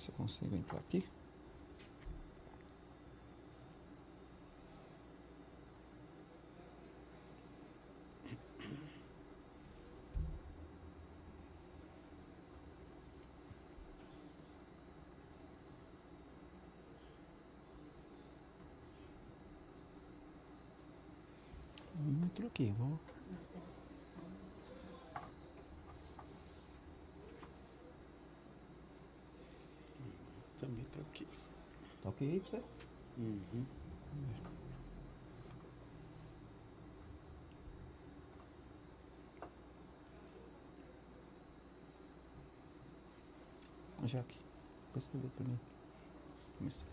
se eu consigo entrar aqui. Não entrou aqui, vou... Também tá ok. Tá ok aí pra você? Uhum. Jaque, escrever pra mim. Vamos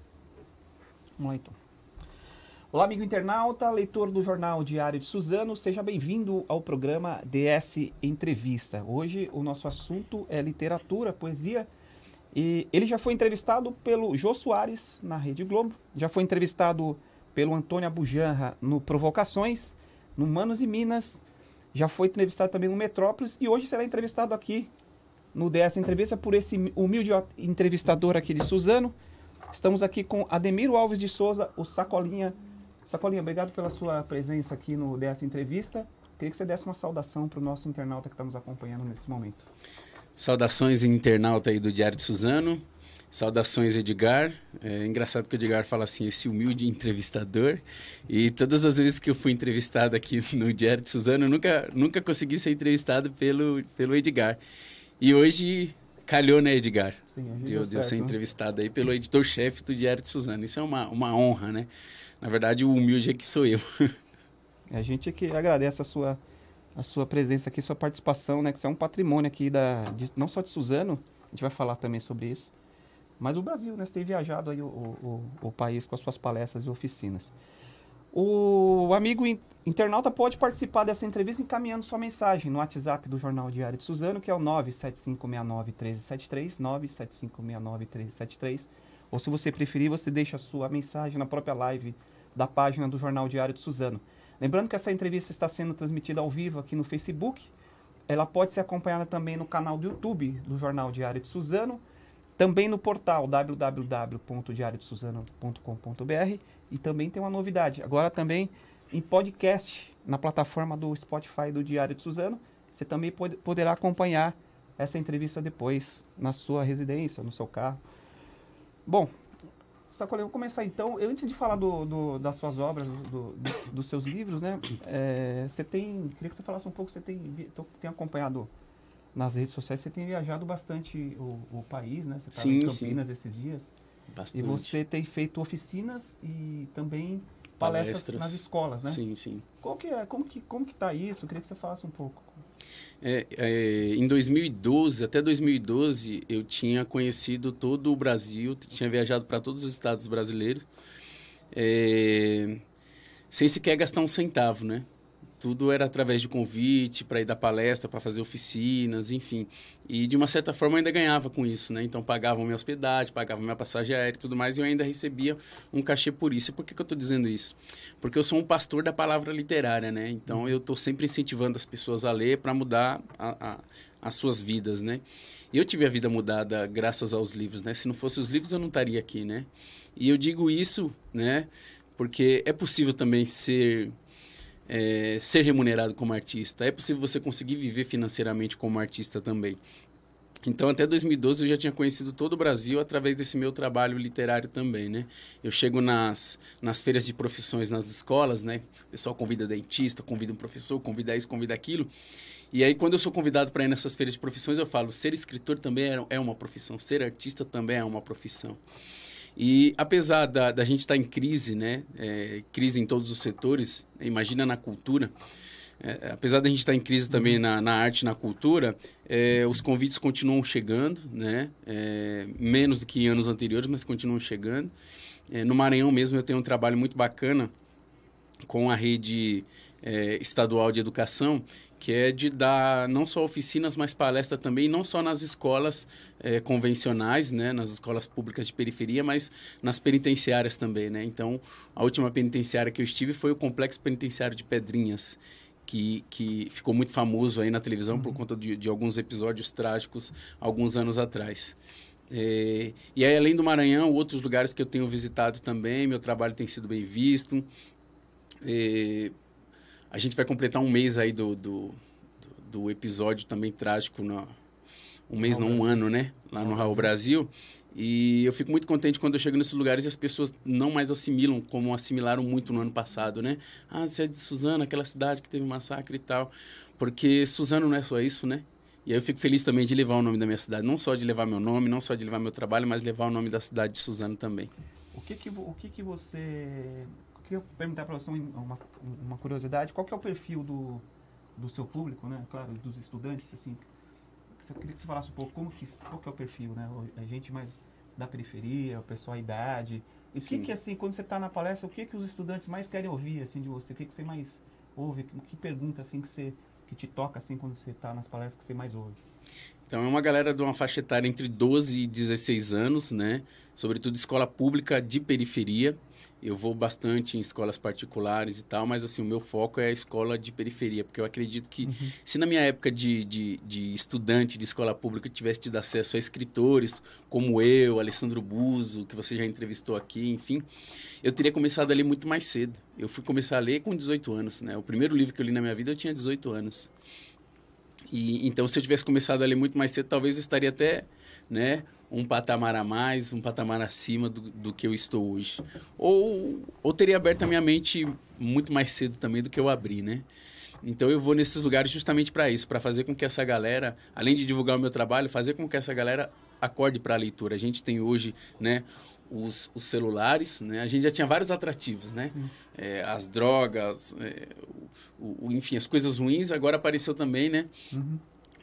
lá então. Olá, amigo internauta, leitor do Jornal Diário de Suzano, seja bem-vindo ao programa DS Entrevista. Hoje o nosso assunto é literatura, poesia, e ele já foi entrevistado pelo Jô Soares na Rede Globo, já foi entrevistado pelo Antônio Abujanra no Provocações, no Manos e Minas, já foi entrevistado também no Metrópolis e hoje será entrevistado aqui no DS Entrevista por esse humilde entrevistador aqui de Suzano. Estamos aqui com Ademiro Alves de Souza, o Sacolinha. Sacolinha, obrigado pela sua presença aqui no DS Entrevista. Queria que você desse uma saudação para o nosso internauta que está nos acompanhando nesse momento. Saudações internauta aí do Diário de Suzano. Saudações, Edgar. É engraçado que o Edgar fala assim, esse humilde entrevistador. E todas as vezes que eu fui entrevistado aqui no Diário de Suzano, eu nunca consegui ser entrevistado pelo Edgar. E hoje calhou, né, Edgar? Sim, de eu ser entrevistado aí pelo editor-chefe do Diário de Suzano. Isso é uma honra, né? Na verdade, o humilde é que sou eu. A gente é que agradece a sua presença aqui, sua participação, né? Que você é um patrimônio aqui, não só de Suzano, a gente vai falar também sobre isso, mas o Brasil, né? Você tem viajado aí o país com as suas palestras e oficinas. O amigo internauta pode participar dessa entrevista encaminhando sua mensagem no WhatsApp do Jornal Diário de Suzano, que é o 975691373, 975691373. Ou se você preferir, você deixa a sua mensagem na própria live da página do Jornal Diário de Suzano. Lembrando que essa entrevista está sendo transmitida ao vivo aqui no Facebook. Ela pode ser acompanhada também no canal do YouTube do Jornal Diário de Suzano, também no portal www.diariodesuzano.com.br e também tem uma novidade, agora também em podcast, na plataforma do Spotify do Diário de Suzano, você também poderá acompanhar essa entrevista depois na sua residência, no seu carro. Bom, Sacolinha, vou começar então. Antes de falar das suas obras, dos seus livros, né? Queria que você falasse um pouco, você tem acompanhado nas redes sociais, você tem viajado bastante o país, né? Você estava em Campinas esses dias. Bastante. E você tem feito oficinas e também palestras nas escolas, né? Sim, sim. Como que tá isso? Eu queria que você falasse um pouco. Em 2012, até 2012, eu tinha conhecido todo o Brasil, tinha viajado para todos os estados brasileiros, sem sequer gastar um centavo, né? Tudo era através de convite para ir dar palestra, para fazer oficinas, enfim. E, de uma certa forma, eu ainda ganhava com isso, né? Então, pagavam minha hospedagem, pagavam minha passagem aérea e tudo mais, e eu ainda recebia um cachê por isso. E por que eu estou dizendo isso? Porque eu sou um pastor da palavra literária, né? Então, eu estou sempre incentivando as pessoas a ler para mudar as suas vidas, né? E eu tive a vida mudada graças aos livros, né? Se não fosse os livros, eu não estaria aqui, né? E eu digo isso, né? Porque é possível também ser remunerado como artista. É possível você conseguir viver financeiramente como artista também. Então, até 2012, eu já tinha conhecido todo o Brasil através desse meu trabalho literário também, né? Eu chego nas feiras de profissões, nas escolas, né? O pessoal convida dentista, convida um professor, convida isso, convida aquilo. E aí, quando eu sou convidado para ir nessas feiras de profissões, eu falo, ser escritor também é uma profissão, ser artista também é uma profissão. E apesar da gente estar em crise, né? Crise em todos os setores, imagina na cultura, apesar da gente estar em crise também na arte e na cultura, os convites continuam chegando, né? Menos do que em anos anteriores, mas continuam chegando. No Maranhão mesmo eu tenho um trabalho muito bacana com a rede estadual de educação, que é de dar não só oficinas, mas palestra também, não só nas escolas convencionais, né, nas escolas públicas de periferia, mas nas penitenciárias também, né? Então, a última penitenciária que eu estive foi o Complexo Penitenciário de Pedrinhas, que ficou muito famoso aí na televisão por conta de alguns episódios trágicos alguns anos atrás. E aí, além do Maranhão, outros lugares que eu tenho visitado também, meu trabalho tem sido bem visto. A gente vai completar um mês aí do episódio também trágico, um mês não, um ano, né? Lá no Raul Brasil. E eu fico muito contente quando eu chego nesses lugares e as pessoas não mais assimilam como assimilaram muito no ano passado, né? Ah, você é de Suzano, aquela cidade que teve um massacre e tal. Porque Suzano não é só isso, né? E aí eu fico feliz também de levar o nome da minha cidade. Não só de levar meu nome, não só de levar meu trabalho, mas levar o nome da cidade de Suzano também. O que você... Eu queria perguntar para você uma curiosidade. Qual que é o perfil do seu público, né? Claro, dos estudantes, assim. Eu queria que você falasse um pouco qual que é o perfil, né? A gente mais da periferia, o pessoal, a idade. E o que assim, quando você está na palestra, o que os estudantes mais querem ouvir, assim, de você? O que você mais ouve? Que pergunta, assim, que te toca, assim, quando você está nas palestras, que você mais ouve? Então, é uma galera de uma faixa etária entre 12 e 16 anos, né? Sobretudo escola pública de periferia. Eu vou bastante em escolas particulares e tal, mas, assim, o meu foco é a escola de periferia, porque eu acredito que se na minha época de estudante de escola pública eu tivesse tido acesso a escritores como eu, Alessandro Buzo, que você já entrevistou aqui, enfim, eu teria começado a ler muito mais cedo. Eu fui começar a ler com 18 anos, né? O primeiro livro que eu li na minha vida eu tinha 18 anos. Então, se eu tivesse começado a ler muito mais cedo, talvez eu estaria até, né, um patamar a mais, um patamar acima do que eu estou hoje. Ou teria aberto a minha mente muito mais cedo também do que eu abri, né? Então, eu vou nesses lugares justamente para isso, para fazer com que essa galera, além de divulgar o meu trabalho, fazer com que essa galera acorde para a leitura. A gente tem hoje, né, os celulares, né? A gente já tinha vários atrativos, né? As drogas, enfim, as coisas ruins. Agora apareceu também, né?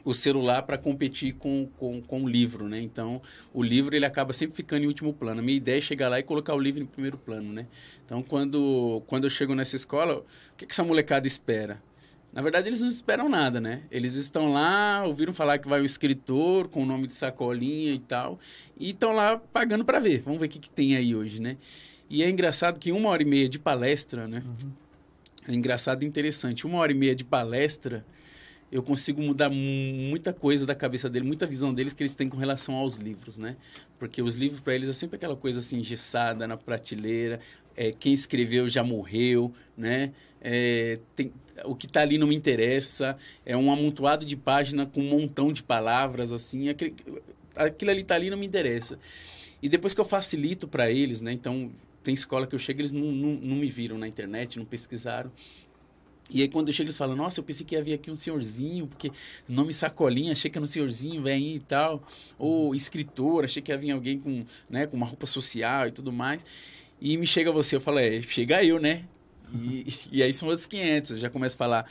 O celular para competir com o livro, né? Então, o livro ele acaba sempre ficando em último plano. A minha ideia é chegar lá e colocar o livro em primeiro plano, né? Então, quando eu chego nessa escola, o que essa molecada espera? Na verdade, eles não esperam nada, né? Eles estão lá, ouviram falar que vai um escritor com o nome de Sacolinha e tal, e estão lá pagando para ver. Vamos ver o que tem aí hoje, né? E é engraçado que 1h30 de palestra, né? É engraçado e interessante. 1h30 de palestra, eu consigo mudar muita coisa da cabeça dele, muita visão deles que eles têm com relação aos livros, né? Porque os livros, para eles, é sempre aquela coisa assim, engessada na prateleira. Quem escreveu já morreu, né? O que está ali não me interessa. É um amontoado de página com um montão de palavras, assim. Aquilo ali está ali não me interessa. E depois que eu facilito para eles, né? Então, tem escola que eu chego, eles não me viram na internet, não pesquisaram. E aí, quando eu chego, eles falam, nossa, eu pensei que ia vir aqui um senhorzinho, porque nome Sacolinha, achei que era um senhorzinho, vem aí e tal. Ou escritor, achei que ia vir alguém com uma roupa social e tudo mais. E me chega você, eu falo, chega eu, né? E aí são outros 500. Eu já começo a falar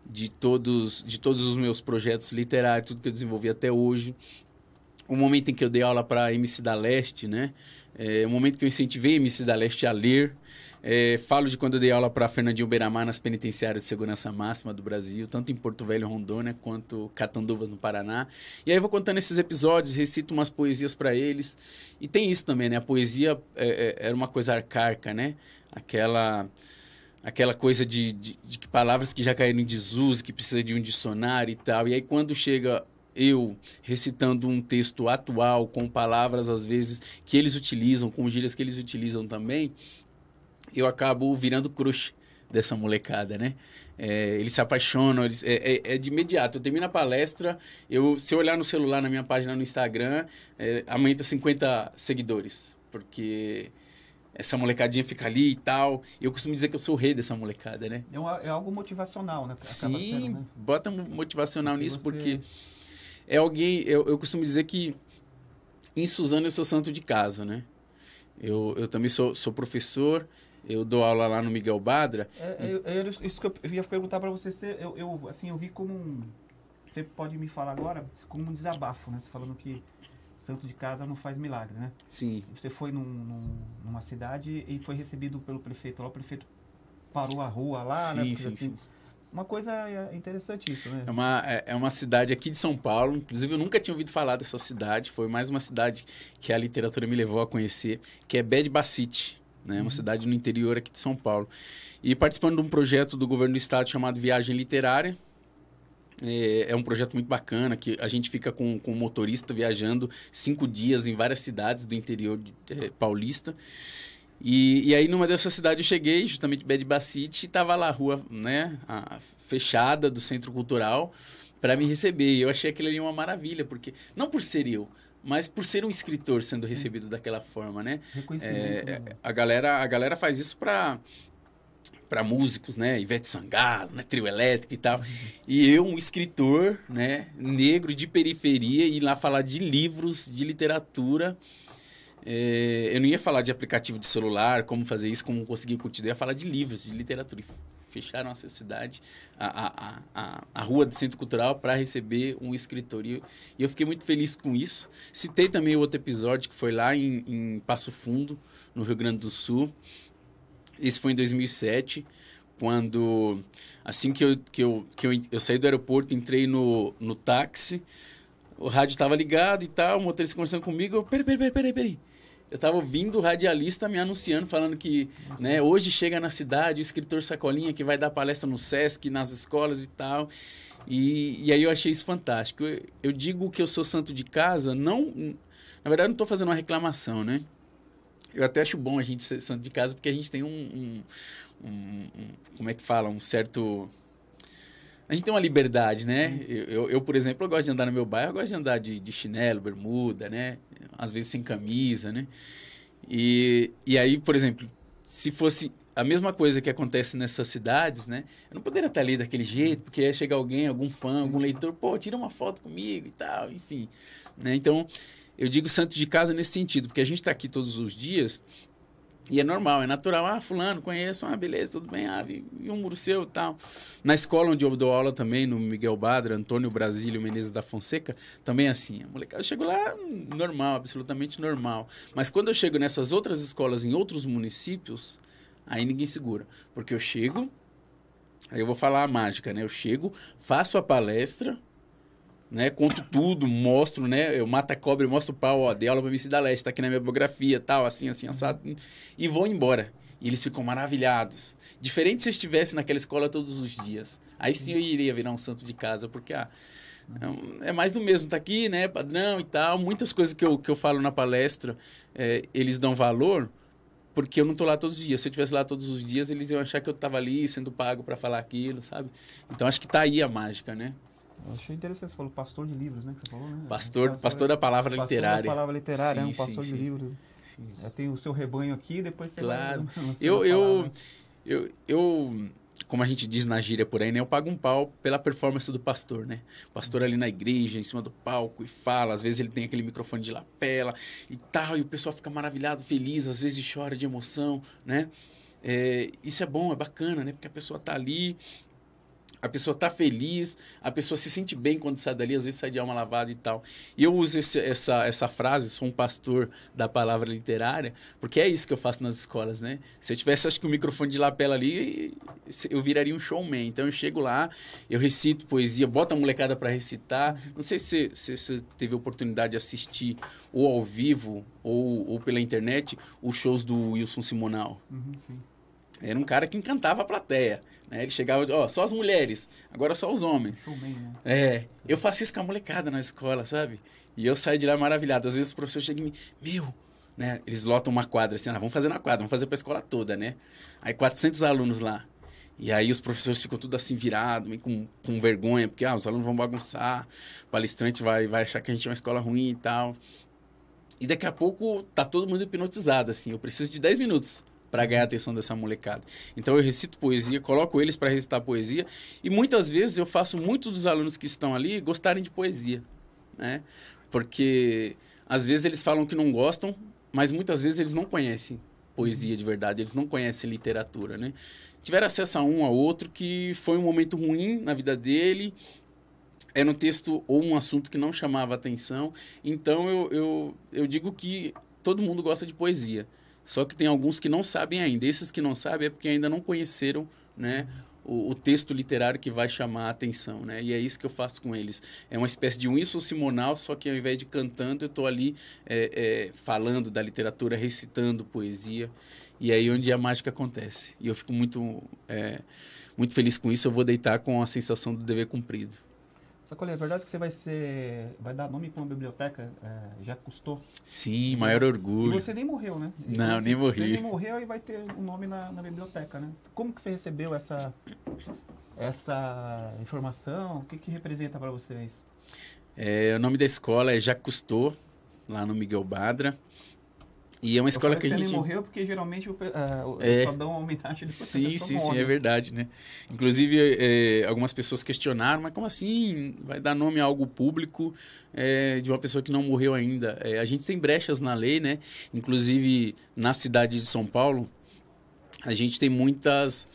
de todos os meus projetos literários, tudo que eu desenvolvi até hoje. O momento em que eu dei aula para MC da Leste, né? O momento que eu incentivei a MC da Leste a ler. Falo de quando eu dei aula para Fernandinho Beiramar nas penitenciárias de segurança máxima do Brasil, tanto em Porto Velho, Rondônia, quanto Catanduvas, no Paraná. E aí eu vou contando esses episódios, recito umas poesias para eles. E tem isso também, né? A poesia era uma coisa arcaica, né? Aquela coisa de palavras que já caíram em desuso, que precisa de um dicionário e tal. E aí quando chega eu recitando um texto atual, com palavras, às vezes, que eles utilizam, com gírias que eles utilizam também, eu acabo virando crush dessa molecada, né? Eles se apaixonam, de imediato. Eu termino a palestra, se eu olhar no celular, na minha página no Instagram, aumenta 50 seguidores, porque essa molecadinha fica ali e tal. Eu costumo dizer que eu sou o rei dessa molecada, né? É algo motivacional, né? Sim, sendo, né? Bota motivacional nisso, porque é alguém... Eu costumo dizer que em Suzano eu sou santo de casa, né? Eu também sou professor. Eu dou aula lá no Miguel Badra. Isso que eu ia perguntar para você. Eu vi como você pode me falar agora, como um desabafo, né? Você falando que santo de casa não faz milagre, né? Sim. Você foi numa cidade e foi recebido pelo prefeito lá. O prefeito parou a rua lá, sim, né? Sim. Uma coisa interessante isso, né? É uma cidade aqui de São Paulo. Inclusive, eu nunca tinha ouvido falar dessa cidade. Foi mais uma cidade que a literatura me levou a conhecer, que é Bedbacite. Né? Uma cidade no interior aqui de São Paulo. E participando de um projeto do governo do estado chamado Viagem Literária, É um projeto muito bacana, que a gente fica com um motorista viajando 5 dias em várias cidades do interior paulista. E aí, numa dessas cidades, eu cheguei, justamente Bedibacite, e estava lá a rua, né, fechada do Centro Cultural para me receber. E eu achei aquilo ali uma maravilha, porque não por ser eu, mas por ser um escritor sendo recebido daquela forma, né? Reconhecimento, né? A galera faz isso para músicos, né? Ivete Sangalo, né? Trio Elétrico e tal. E eu, um escritor, né? Negro de periferia, ir lá falar de livros, de literatura. Eu não ia falar de aplicativo de celular, como fazer isso, como conseguir curtir. Eu ia falar de livros, de literatura. E fecharam a cidade, a rua do Centro Cultural, para receber um escritor. E eu fiquei muito feliz com isso. Citei também outro episódio, que foi lá em Passo Fundo, no Rio Grande do Sul. Esse foi em 2007, quando, assim que eu saí do aeroporto, entrei no táxi, o rádio estava ligado e tal, o motorista conversando comigo, eu, peraí. Eu estava ouvindo o radialista me anunciando, falando que, né, hoje chega na cidade o escritor Sacolinha, que vai dar palestra no Sesc, nas escolas e tal. E aí eu achei isso fantástico. Eu digo que eu sou santo de casa, não... Na verdade, não estou fazendo uma reclamação, né? Eu até acho bom a gente ser santo de casa, porque a gente tem como é que fala? Um certo... A gente tem uma liberdade, né? Eu, por exemplo, eu gosto de andar no meu bairro, eu gosto de andar de chinelo, bermuda, né? Às vezes sem camisa, né? E aí, por exemplo, se fosse a mesma coisa que acontece nessas cidades, né? Eu não poderia estar ali daquele jeito, porque ia chegar alguém, algum fã, algum leitor, pô, tira uma foto comigo e tal, enfim. Né? Então, eu digo santo de casa nesse sentido, porque a gente está aqui todos os dias e é normal, é natural. Ah, fulano, conheço, beleza, tudo bem, e um muro seu e tal. Na escola onde eu dou aula também, no Miguel Badra, Antônio Brasílio Menezes da Fonseca, também é assim. A molecada, eu chego lá, normal, absolutamente normal. Mas quando eu chego nessas outras escolas, em outros municípios, aí ninguém segura. Porque eu chego, aí eu vou falar a mágica, né? Eu chego, faço a palestra, né, conto tudo, mostro, né, eu mato a cobra, mostro o pau, ó, dei aula pra MC da Leste, tá aqui na minha biografia, tal, assim, assado, e vou embora. E eles ficam maravilhados. Diferente se eu estivesse naquela escola todos os dias. Aí sim eu iria virar um santo de casa, porque, é mais do mesmo, tá aqui, né, padrão e tal. Muitas coisas que eu falo na palestra, eles dão valor, porque eu não tô lá todos os dias. Se eu estivesse lá todos os dias, eles iam achar que eu tava ali sendo pago para falar aquilo, sabe? Então acho que tá aí a mágica, né? Eu achei interessante, você falou pastor de livros, né? Que você falou, né? Pastor da palavra literária. Pastor da palavra literária, Sim, um pastor sim, de sim. livros. Sim. Tem o seu rebanho aqui, depois você Claro. vai... Eu, como a gente diz na gíria por aí, né? Eu pago um pau pela performance do pastor, né? O pastor ali na igreja, em cima do palco, e fala. Às vezes ele tem aquele microfone de lapela e tal, e o pessoal fica maravilhado, feliz, às vezes chora de emoção, né? Isso é bom, é bacana, né? Porque a pessoa tá ali... A pessoa tá feliz, a pessoa se sente bem quando sai dali, às vezes sai de alma lavada e tal. E eu uso essa frase, sou um pastor da palavra literária, porque é isso que eu faço nas escolas, né? Se eu tivesse, acho que o microfone de lapela ali, eu viraria um showman. Então eu chego lá, eu recito poesia, boto a molecada para recitar. Não sei se você teve a oportunidade de assistir ou ao vivo ou pela internet os shows do Wilson Simonal. Sim. Era um cara que encantava a plateia, né? Ele chegava, só as mulheres, agora só os homens. Showman, né? Eu faço isso com a molecada na escola, sabe? E eu saio de lá maravilhado. Às vezes os professores chegam e me... né? Eles lotam uma quadra, assim, vamos fazer na quadra, vamos fazer pra escola toda, né? Aí 400 alunos lá. E aí os professores ficam tudo assim virados, meio com vergonha, porque os alunos vão bagunçar, o palestrante vai achar que a gente é uma escola ruim e tal. E daqui a pouco tá todo mundo hipnotizado, assim. Eu preciso de 10 minutos para ganhar a atenção dessa molecada. Então eu recito poesia, coloco eles para recitar poesia e muitas vezes eu faço muitos dos alunos que estão ali gostarem de poesia, né? Porque às vezes eles falam que não gostam, mas muitas vezes eles não conhecem poesia de verdade, eles não conhecem literatura, né? Tiveram acesso a um a outro que foi um momento ruim na vida dele, era um texto ou um assunto que não chamava atenção, então eu digo que todo mundo gosta de poesia. Só que tem alguns que não sabem ainda. Esses que não sabem é porque ainda não conheceram, né, o texto literário que vai chamar a atenção, né? E é isso que eu faço com eles. É uma espécie de Wilson Simonal, só que ao invés de cantando, eu estou ali falando da literatura, recitando poesia. E aí onde a mágica acontece. E eu fico muito feliz com isso. Eu vou deitar com a sensação do dever cumprido. Sacolé, é verdade que você vai dar nome para uma biblioteca, já custou? Sim, maior orgulho. E você nem morreu, né? Não, nem morri. Você nem morreu e vai ter um nome na biblioteca, né? Como que você recebeu essa informação? O que representa para vocês? O nome da escola é Jacques Cousteau, lá no Miguel Badra. E é uma escola que a gente... Você nem morreu porque geralmente só dão uma homenagem depois sim, que morre. é verdade, né? Inclusive, algumas pessoas questionaram, mas como assim vai dar nome a algo público de uma pessoa que não morreu ainda? A gente tem brechas na lei, né? Inclusive, na cidade de São Paulo, a gente tem muitas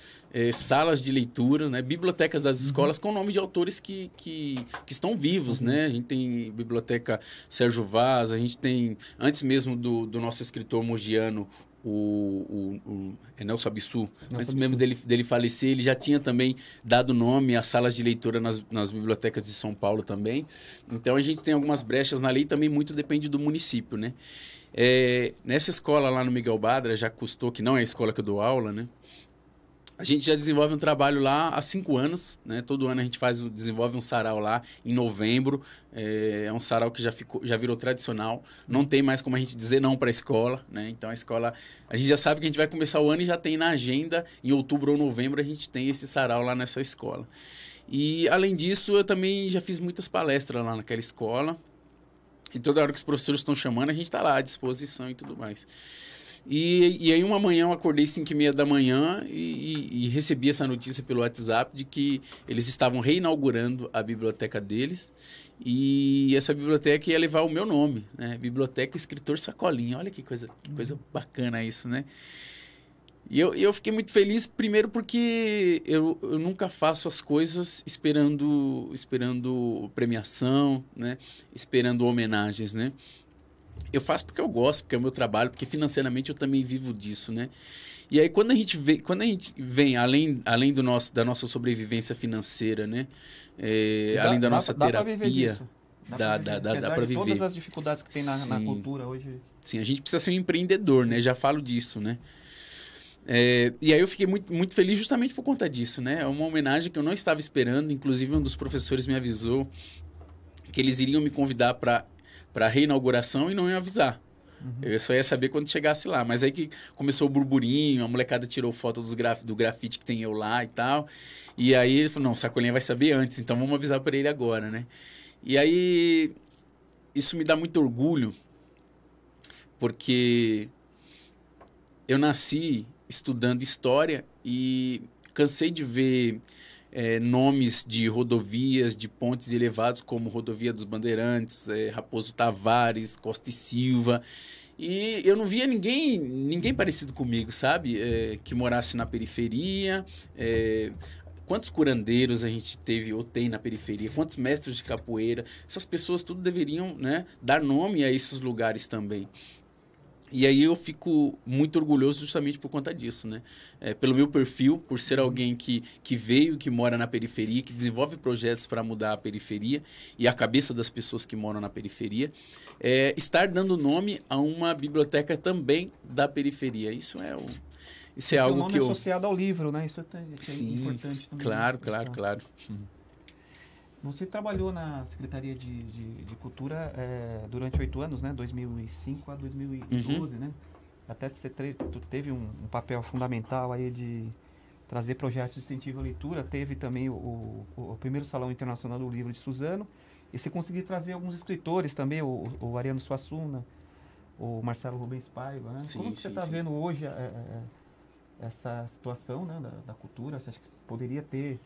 salas de leitura, né? Bibliotecas das escolas com o nome de autores que estão vivos, né? A gente tem biblioteca Sérgio Vaz, a gente tem, antes mesmo do nosso escritor mogiano, o Nelson Abissu, antes mesmo dele falecer, ele já tinha também dado nome às salas de leitura nas bibliotecas de São Paulo também. Então, a gente tem algumas brechas na lei, também muito depende do município, né? Nessa escola lá no Miguel Badra, já custou, que não é a escola que eu dou aula, né? A gente já desenvolve um trabalho lá há 5 anos, né? Todo ano a gente desenvolve um sarau lá em novembro. É um sarau que já virou tradicional. Não tem mais como a gente dizer não para a escola, né? Então a escola, a gente já sabe que a gente vai começar o ano e já tem na agenda, em outubro ou novembro a gente tem esse sarau lá nessa escola. E além disso, eu também já fiz muitas palestras lá naquela escola. E toda hora que os professores estão chamando, a gente está lá à disposição e tudo mais. E aí uma manhã eu acordei 5h30 da manhã e recebi essa notícia pelo WhatsApp de que eles estavam reinaugurando a biblioteca deles e essa biblioteca ia levar o meu nome, né? Biblioteca Escritor Sacolinha. Olha que coisa bacana isso, né? E eu fiquei muito feliz, primeiro porque eu nunca faço as coisas esperando premiação, né? Esperando homenagens, né? Eu faço porque eu gosto, porque é o meu trabalho, porque financeiramente eu também vivo disso, né? E aí quando a gente vem além da nossa sobrevivência financeira, né? Além da nossa terapia, dá para viver. Todas as dificuldades que tem na cultura hoje. Sim, a gente precisa ser um empreendedor, né? Já falo disso, né? E aí eu fiquei muito, muito feliz justamente por conta disso, né? É uma homenagem que eu não estava esperando, inclusive um dos professores me avisou que eles iriam me convidar para a reinauguração e não iam avisar. Eu só ia saber quando chegasse lá. Mas aí que começou o burburinho, a molecada tirou foto do grafite que tem eu lá e tal. E aí ele falou, não, o Sacolinha vai saber antes, então vamos avisar para ele agora, né? E aí isso me dá muito orgulho, porque eu nasci estudando história e cansei de ver nomes de rodovias, de pontes elevados, como Rodovia dos Bandeirantes, Raposo Tavares, Costa e Silva. E eu não via ninguém parecido comigo, sabe? Que morasse na periferia. Quantos curandeiros a gente teve ou tem na periferia? Quantos mestres de capoeira? Essas pessoas tudo deveriam, né, dar nome a esses lugares também. E aí eu fico muito orgulhoso justamente por conta disso, né? Pelo meu perfil, por ser alguém que veio, que mora na periferia, que desenvolve projetos para mudar a periferia e a cabeça das pessoas que moram na periferia, estar dando nome a uma biblioteca também da periferia. Isso é algo que é associado ao livro, né? Isso é importante também. Claro. Você trabalhou na Secretaria de Cultura durante 8 anos, né? 2005 a 2012, né? Até você teve um papel fundamental aí de trazer projetos de incentivo à leitura. Teve também o primeiro Salão Internacional do Livro de Suzano. E você conseguiu trazer alguns escritores também, o Ariano Suassuna, o Marcelo Rubens Paiva, né? Como que você está vendo hoje essa situação, né, da cultura? Você acha que poderia ter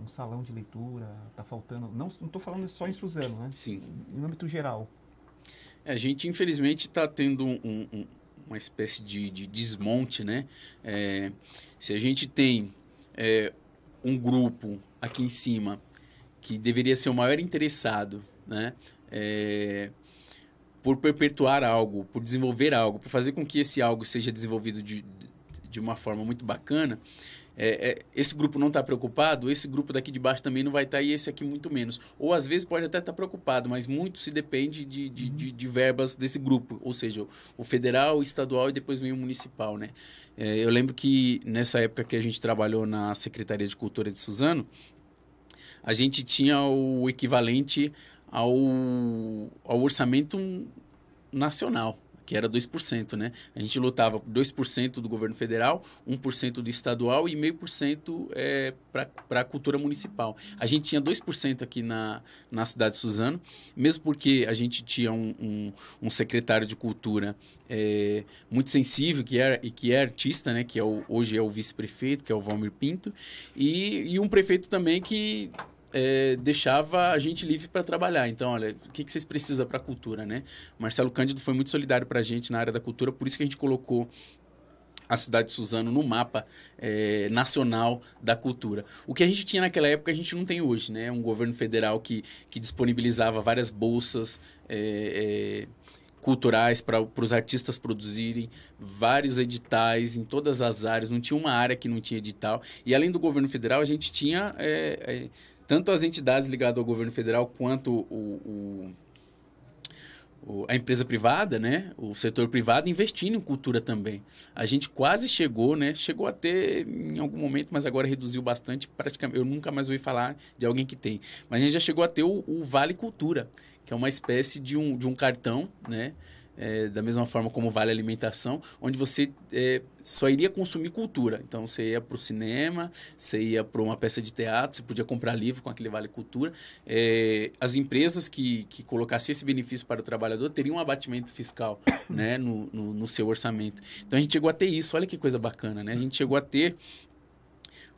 um salão de leitura? Está faltando? Não estou falando só em Suzano, né? Sim. Em âmbito geral. A gente, infelizmente, está tendo uma espécie de desmonte, né? Se a gente tem um grupo aqui em cima que deveria ser o maior interessado, né? Por perpetuar algo, por desenvolver algo, por fazer com que esse algo seja desenvolvido de uma forma muito bacana, esse grupo não está preocupado, esse grupo daqui de baixo também não vai estar, e esse aqui muito menos. Ou às vezes pode até estar preocupado, mas muito se depende de verbas desse grupo, ou seja, o federal, o estadual e depois vem o municipal, né? Eu lembro que nessa época que a gente trabalhou na Secretaria de Cultura de Suzano, a gente tinha o equivalente ao orçamento nacional, que era 2%, né? A gente lutava 2% do governo federal, 1% do estadual e 0,5% para a cultura municipal. A gente tinha 2% aqui na cidade de Suzano, mesmo porque a gente tinha um secretário de cultura muito sensível, que é artista, né? Que hoje é o vice-prefeito, que é o Valmir Pinto, e um prefeito também que deixava a gente livre para trabalhar. Então, olha, o que vocês precisam para a cultura, né? O Marcelo Cândido foi muito solidário para a gente na área da cultura, por isso que a gente colocou a cidade de Suzano no mapa nacional da cultura. O que a gente tinha naquela época, a gente não tem hoje, né? Um governo federal que disponibilizava várias bolsas culturais para os artistas produzirem, vários editais em todas as áreas, não tinha uma área que não tinha edital. E além do governo federal, a gente tinha tanto as entidades ligadas ao governo federal quanto a empresa privada, né? O setor privado investindo em cultura também. A gente quase chegou, né? Chegou a ter em algum momento, mas agora reduziu bastante. Praticamente, eu nunca mais ouvi falar de alguém que tem. Mas a gente já chegou a ter o Vale Cultura, que é uma espécie de um cartão, né? Da mesma forma como Vale Alimentação, onde você só iria consumir cultura. Então, você ia para o cinema, você ia para uma peça de teatro, você podia comprar livro com aquele Vale Cultura. As empresas que colocassem esse benefício para o trabalhador teriam um abatimento fiscal, né, no seu orçamento. Então, a gente chegou a ter isso. Olha que coisa bacana, né? A gente chegou a ter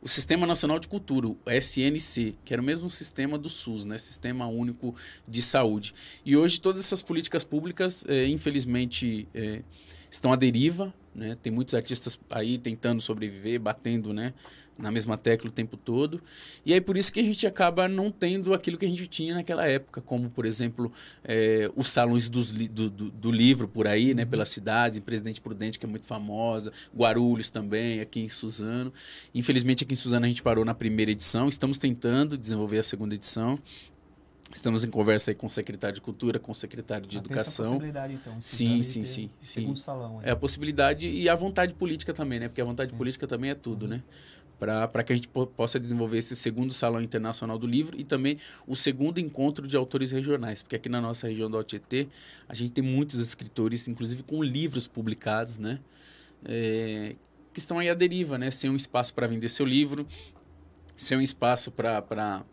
o Sistema Nacional de Cultura, o SNC, que era o mesmo sistema do SUS, né? Sistema Único de Saúde. E hoje todas essas políticas públicas, infelizmente, estão à deriva, né? Tem muitos artistas aí tentando sobreviver, batendo, né, na mesma tecla o tempo todo. E aí por isso que a gente acaba não tendo aquilo que a gente tinha naquela época, como, por exemplo, os salões do livro por aí, né, pelas cidades, em Presidente Prudente, que é muito famosa, Guarulhos também, aqui em Suzano. Infelizmente, aqui em Suzano a gente parou na primeira edição, estamos tentando desenvolver a segunda edição. Estamos em conversa aí com o secretário de Cultura, com o secretário de Educação. Tem essa possibilidade, então. Sim. Segundo salão. É a possibilidade e a vontade política também, né? Porque a vontade política também é tudo, né? Para que a gente possa desenvolver esse segundo Salão Internacional do Livro e também o segundo encontro de autores regionais. Porque aqui na nossa região do Alto Tietê, a gente tem muitos escritores, inclusive com livros publicados, né? Que estão aí à deriva, né? Sem um espaço para vender seu livro, sem um espaço para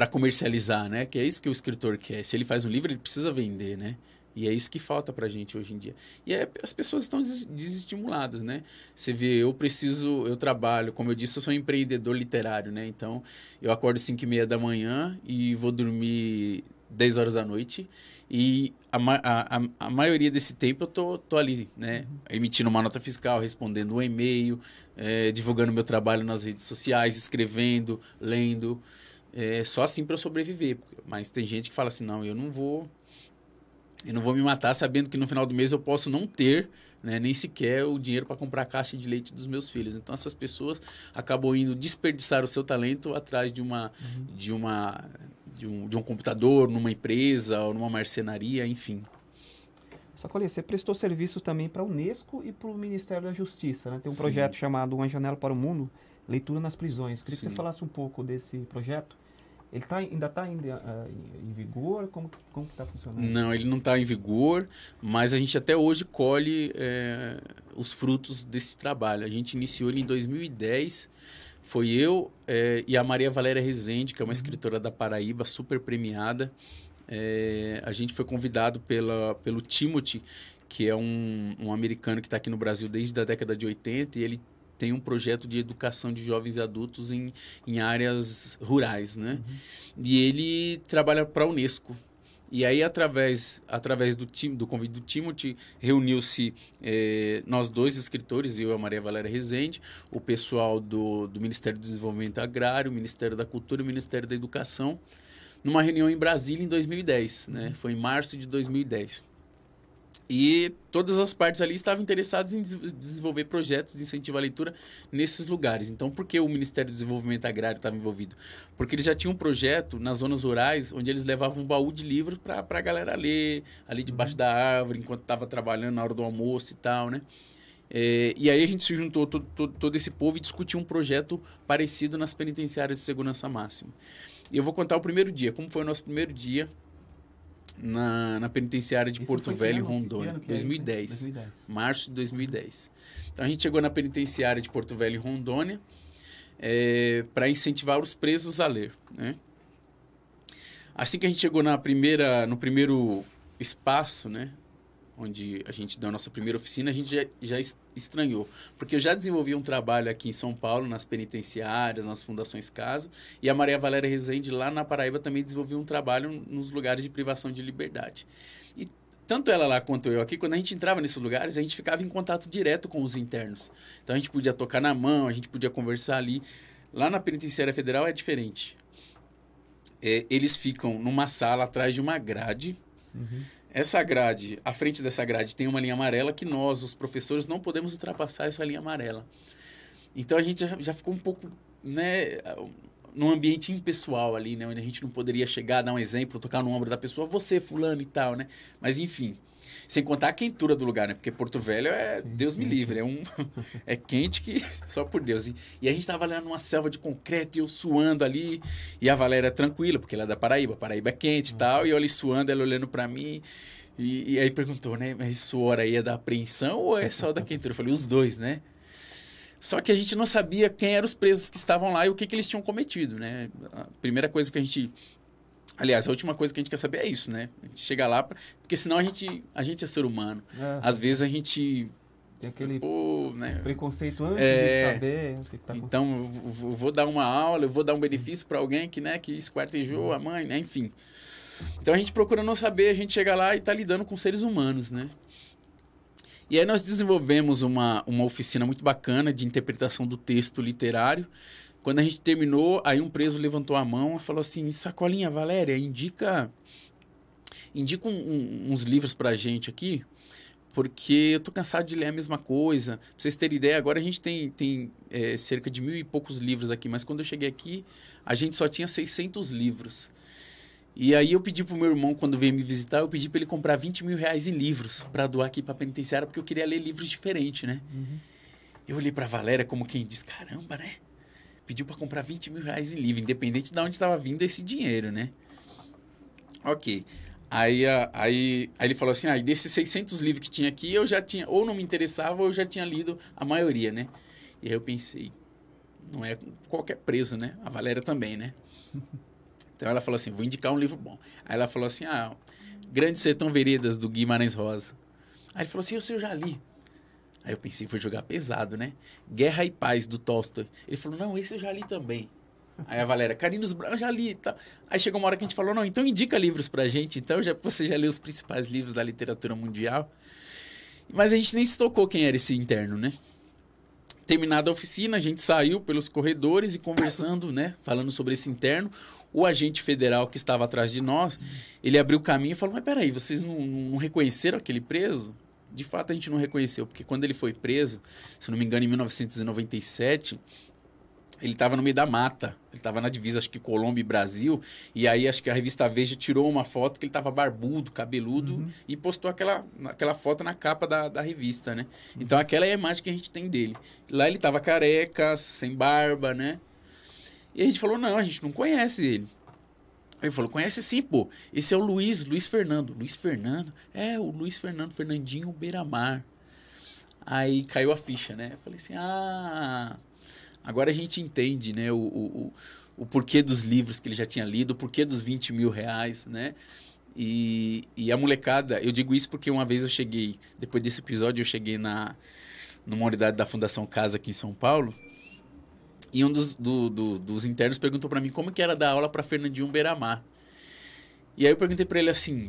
comercializar, né? Que é isso que o escritor quer. Se ele faz um livro, ele precisa vender, né? E é isso que falta pra gente hoje em dia. E as pessoas estão desestimuladas, né? Você vê, eu trabalho, como eu disse, eu sou um empreendedor literário, né? Então, eu acordo 5h30 da manhã e vou dormir 10 horas da noite. E a maioria desse tempo eu tô ali, né? Emitindo uma nota fiscal, respondendo um e-mail, divulgando meu trabalho nas redes sociais, escrevendo, lendo. Só assim para eu sobreviver. Mas tem gente que fala assim, não, eu não vou me matar sabendo que no final do mês eu posso não ter, né, nem sequer o dinheiro para comprar a caixa de leite dos meus filhos. Então essas pessoas acabam indo desperdiçar o seu talento atrás de um computador, numa empresa ou numa marcenaria, enfim. Sacolhi, você prestou serviços também para a Unesco e para o Ministério da Justiça, né? Tem um projeto chamado Uma Janela para o Mundo, Leitura nas Prisões. Queria que você falasse um pouco desse projeto. Ele ainda está em vigor? Como que está funcionando? Não, ele não está em vigor, mas a gente até hoje colhe os frutos desse trabalho. A gente iniciou ele em 2010, foi eu e a Maria Valéria Rezende, que é uma escritora da Paraíba, super premiada. A gente foi convidado pelo Timothy, que é um americano que está aqui no Brasil desde a década de 80, e ele tem um projeto de educação de jovens e adultos em áreas rurais, né? E ele trabalha para a Unesco. E aí, através do convite do Timothy, reuniu-se nós dois escritores, eu e a Maria Valéria Rezende, o pessoal do Ministério do Desenvolvimento Agrário, o Ministério da Cultura e o Ministério da Educação, numa reunião em Brasília em 2010, né? Foi em março de 2010. E todas as partes ali estavam interessadas em desenvolver projetos de incentivo à leitura nesses lugares. Então, por que o Ministério do Desenvolvimento Agrário estava envolvido? Porque eles já tinham um projeto nas zonas rurais, onde eles levavam um baú de livros para a galera ler, ali debaixo da árvore, enquanto estava trabalhando na hora do almoço e tal, né? E aí a gente se juntou todo esse povo e discutiu um projeto parecido nas penitenciárias de segurança máxima. E eu vou contar o primeiro dia, como foi o nosso primeiro dia na penitenciária de Porto Velho, em Rondônia, 2010, 2010, março de 2010. Então a gente chegou na penitenciária de Porto Velho, em Rondônia, para incentivar os presos a ler, né? Assim que a gente chegou no primeiro espaço, né, onde a gente deu a nossa primeira oficina, a gente já estranhou. Porque eu já desenvolvi um trabalho aqui em São Paulo, nas penitenciárias, nas fundações Casa, e a Maria Valéria Rezende, lá na Paraíba, também desenvolveu um trabalho nos lugares de privação de liberdade. E tanto ela lá quanto eu aqui, quando a gente entrava nesses lugares, a gente ficava em contato direto com os internos. Então a gente podia tocar na mão, a gente podia conversar ali. Lá na Penitenciária Federal é diferente. Eles ficam numa sala atrás de uma grade. Uhum. Essa grade, à frente dessa grade tem uma linha amarela que nós, os professores, não podemos ultrapassar essa linha amarela. Então a gente já ficou um pouco, né, num ambiente impessoal ali, né, onde a gente não poderia chegar, dar um exemplo, tocar no ombro da pessoa, você fulano e tal, né? Mas enfim, sem contar a quentura do lugar, né? Porque Porto Velho Deus me livre, é quente que só por Deus. E a gente tava lá numa selva de concreto e eu suando ali, e a Valéria tranquila, porque ela é da Paraíba, Paraíba é quente e tal, e eu ali suando, ela olhando pra mim, e aí perguntou, né, mas esse suor aí é da apreensão ou é só da quentura? Eu falei, os dois, né? Só que a gente não sabia quem eram os presos que estavam lá e o que eles tinham cometido, né? A primeira coisa que a gente... Aliás, a última coisa que a gente quer saber é isso, né? A gente chega lá, porque senão a gente é ser humano. Às vezes a gente... Tem aquele né? preconceito antes de saber o que está acontecendo. Então, eu vou dar uma aula, eu vou dar um benefício para alguém que, né, que esquartejou a mãe, né? Enfim. Então, a gente procura não saber, a gente chega lá e está lidando com seres humanos, né? E aí nós desenvolvemos uma oficina muito bacana de interpretação do texto literário. Quando a gente terminou, aí um preso levantou a mão e falou assim, Sacolinha, Valéria, indica uns livros pra gente aqui, porque eu tô cansado de ler a mesma coisa. Pra vocês terem ideia, agora a gente tem cerca de 1.000 e poucos livros aqui, mas quando eu cheguei aqui, a gente só tinha 600 livros. E aí eu pedi pro meu irmão, quando veio me visitar, eu pedi pra ele comprar 20 mil reais em livros pra doar aqui pra penitenciária, porque eu queria ler livros diferentes, né? Uhum. Eu olhei pra Valéria como quem diz, caramba, né? Pediu para comprar 20 mil reais em livro, independente de onde estava vindo esse dinheiro, né? Ok. Aí ele falou assim, desses 600 livros que tinha aqui, eu já tinha, ou não me interessava, ou eu já tinha lido a maioria, né? E aí eu pensei, não é qualquer preso, né? A Valéria também, né? Então ela falou assim, vou indicar um livro bom. Aí ela falou assim, Grande Sertão Veredas, do Guimarães Rosa. Aí ele falou assim, eu já li. Aí eu pensei, vou jogar pesado, né? Guerra e Paz, do Tolstói. Ele falou, não, esse eu já li também. Aí a Valéria, Carinos Brancos, eu já li. Tá. Aí chegou uma hora que a gente falou, não, então indica livros pra gente. Então você já leu os principais livros da literatura mundial. Mas a gente nem se tocou quem era esse interno, né? Terminada a oficina, a gente saiu pelos corredores e conversando, né? Falando sobre esse interno. O agente federal que estava atrás de nós, ele abriu o caminho e falou, mas peraí, vocês não reconheceram aquele preso? De fato, a gente não reconheceu, porque quando ele foi preso, se não me engano, em 1997, ele estava no meio da mata. Ele estava na divisa, acho que Colômbia e Brasil. E aí, acho que a revista Veja tirou uma foto que ele estava barbudo, cabeludo, e postou aquela foto na capa da revista, né? Então, aquela é a imagem que a gente tem dele. Lá ele estava careca, sem barba, né? E a gente falou, não, a gente não conhece ele. Aí ele falou, conhece sim, pô. Esse é o Luiz Fernando. Luiz Fernando? É, o Luiz Fernando, Fernandinho Beiramar. Aí caiu a ficha, né? Eu falei assim, agora a gente entende, né? O porquê dos livros que ele já tinha lido, o porquê dos 20 mil reais, né? E a molecada, eu digo isso porque uma vez eu cheguei, depois desse episódio, eu cheguei numa unidade da Fundação Casa aqui em São Paulo. E um dos internos perguntou para mim como que era dar aula para Fernandinho Beiramar. E aí eu perguntei para ele assim,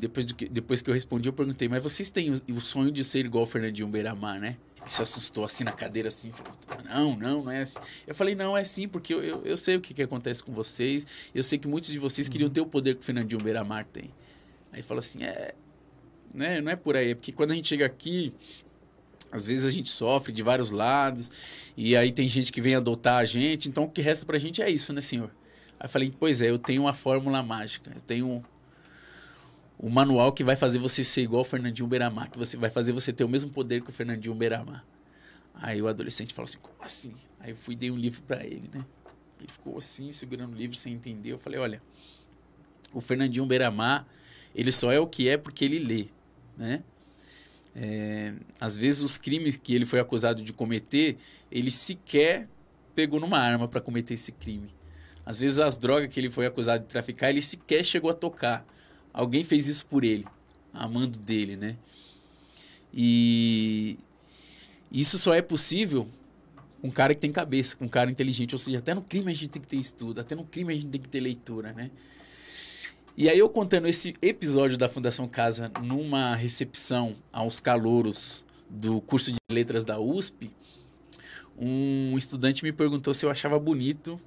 depois que eu respondi, eu perguntei, mas vocês têm o sonho de ser igual ao Fernandinho Beiramar, né? Ele se assustou assim na cadeira, assim, falou, não é assim. Eu falei, não, é sim, porque eu sei o que acontece com vocês, eu sei que muitos de vocês queriam ter o poder que o Fernandinho Beiramar tem. Aí ele falou assim, né, não é por aí, é porque quando a gente chega aqui, às vezes a gente sofre de vários lados, e aí tem gente que vem adotar a gente, então o que resta pra gente é isso, né, senhor? Aí eu falei, pois é, eu tenho uma fórmula mágica, eu tenho o manual que vai fazer você ser igual ao Fernandinho Beiramar, que vai fazer você ter o mesmo poder que o Fernandinho Beiramar. Aí o adolescente falou assim, como assim? Aí eu fui e dei um livro para ele, né? Ele ficou assim, segurando o livro sem entender. Eu falei, olha, o Fernandinho Beiramar, ele só é o que é porque ele lê, né? Às vezes os crimes que ele foi acusado de cometer, ele sequer pegou numa arma para cometer esse crime. Às vezes as drogas que ele foi acusado de traficar, ele sequer chegou a tocar. Alguém fez isso por ele, amando dele, né? E isso só é possível com um cara que tem cabeça, com um cara inteligente. Ou seja, até no crime a gente tem que ter estudo, até no crime a gente tem que ter leitura, né? E aí eu contando esse episódio da Fundação Casa numa recepção aos calouros do curso de letras da USP, um estudante me perguntou se eu achava bonito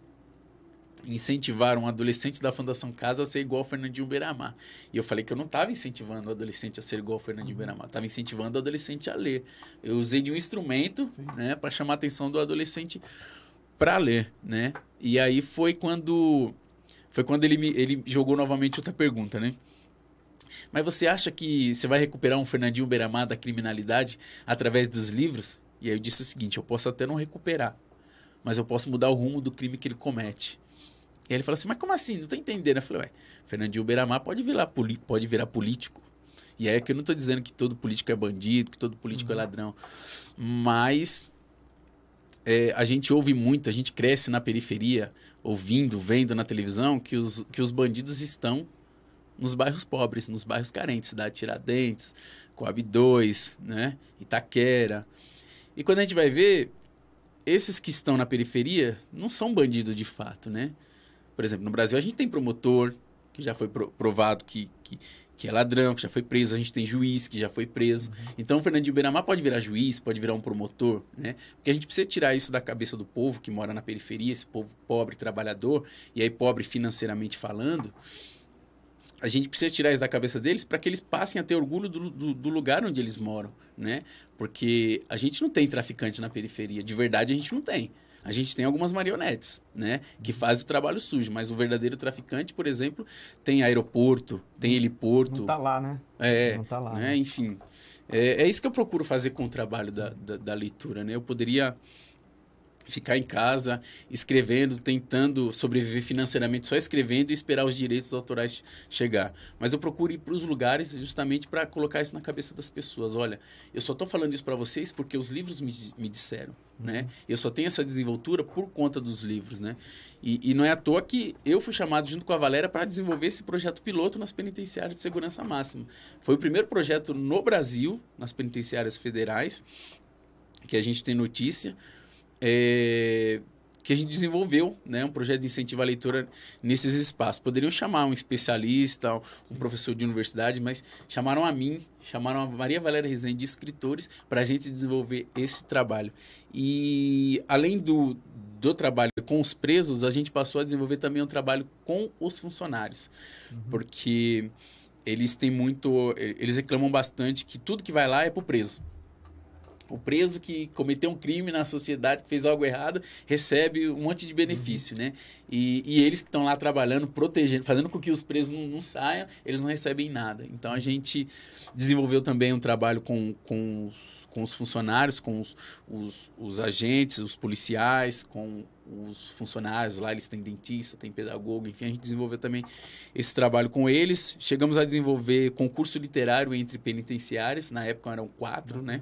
incentivar um adolescente da Fundação Casa a ser igual ao Fernandinho Beiramar. E eu falei que eu não estava incentivando o adolescente a ser igual ao Fernandinho Beiramar, estava incentivando o adolescente a ler. Eu usei de um instrumento, né, para chamar a atenção do adolescente para ler, né? E aí foi quando ele jogou novamente outra pergunta, né? Mas você acha que você vai recuperar um Fernandinho Beiramar da criminalidade através dos livros? E aí eu disse o seguinte, eu posso até não recuperar, mas eu posso mudar o rumo do crime que ele comete. E aí ele falou assim, mas como assim? Não tô entendendo. Eu falei, Fernandinho Beiramar pode virar político. E aí é que eu não tô dizendo que todo político é bandido, que todo político é ladrão. Mas a gente ouve muito, a gente cresce na periferia, ouvindo, vendo na televisão que os bandidos estão nos bairros pobres, nos bairros carentes, cidade Tiradentes, Coab 2, né? Itaquera. E quando a gente vai ver, esses que estão na periferia não são bandidos de fato, né? Por exemplo, no Brasil a gente tem promotor, que já foi provado que é ladrão, que já foi preso. A gente tem juiz, que já foi preso. Então, o Fernandinho Beiramar pode virar juiz, pode virar um promotor, né? Porque a gente precisa tirar isso da cabeça do povo que mora na periferia, esse povo pobre, trabalhador, e aí pobre financeiramente falando. A gente precisa tirar isso da cabeça deles para que eles passem a ter orgulho do lugar onde eles moram, né? Porque a gente não tem traficante na periferia. De verdade, a gente não tem. A gente tem algumas marionetes, né? Que fazem o trabalho sujo. Mas o verdadeiro traficante, por exemplo, tem aeroporto, tem heliporto. Não tá lá, né? Não tá lá. Né? Enfim, é isso que eu procuro fazer com o trabalho da leitura, né? Eu poderia ficar em casa, escrevendo, tentando sobreviver financeiramente, só escrevendo e esperar os direitos autorais chegar. Mas eu procuro ir para os lugares justamente para colocar isso na cabeça das pessoas. Olha, eu só estou falando isso para vocês porque os livros me disseram, né? Eu só tenho essa desenvoltura por conta dos livros, né? E não é à toa que eu fui chamado junto com a Valéria para desenvolver esse projeto piloto nas penitenciárias de segurança máxima. Foi o primeiro projeto no Brasil, nas penitenciárias federais, que a gente tem notícia, que a gente desenvolveu, né, um projeto de incentivo à leitura nesses espaços. Poderiam chamar um especialista, um professor de universidade, mas chamaram a mim, chamaram a Maria Valéria Rezende de escritores para a gente desenvolver esse trabalho. E além do trabalho com os presos, a gente passou a desenvolver também um trabalho com os funcionários, porque eles reclamam bastante que tudo que vai lá é para o preso. O preso que cometeu um crime na sociedade, que fez algo errado, recebe um monte de benefício, né? E eles que estão lá trabalhando, protegendo, fazendo com que os presos não saiam, eles não recebem nada. Então, a gente desenvolveu também um trabalho com os funcionários, com os agentes, os policiais, com os funcionários. Lá eles têm dentista, têm pedagogo, enfim, a gente desenvolveu também esse trabalho com eles. Chegamos a desenvolver concurso literário entre penitenciários, na época eram 4, né?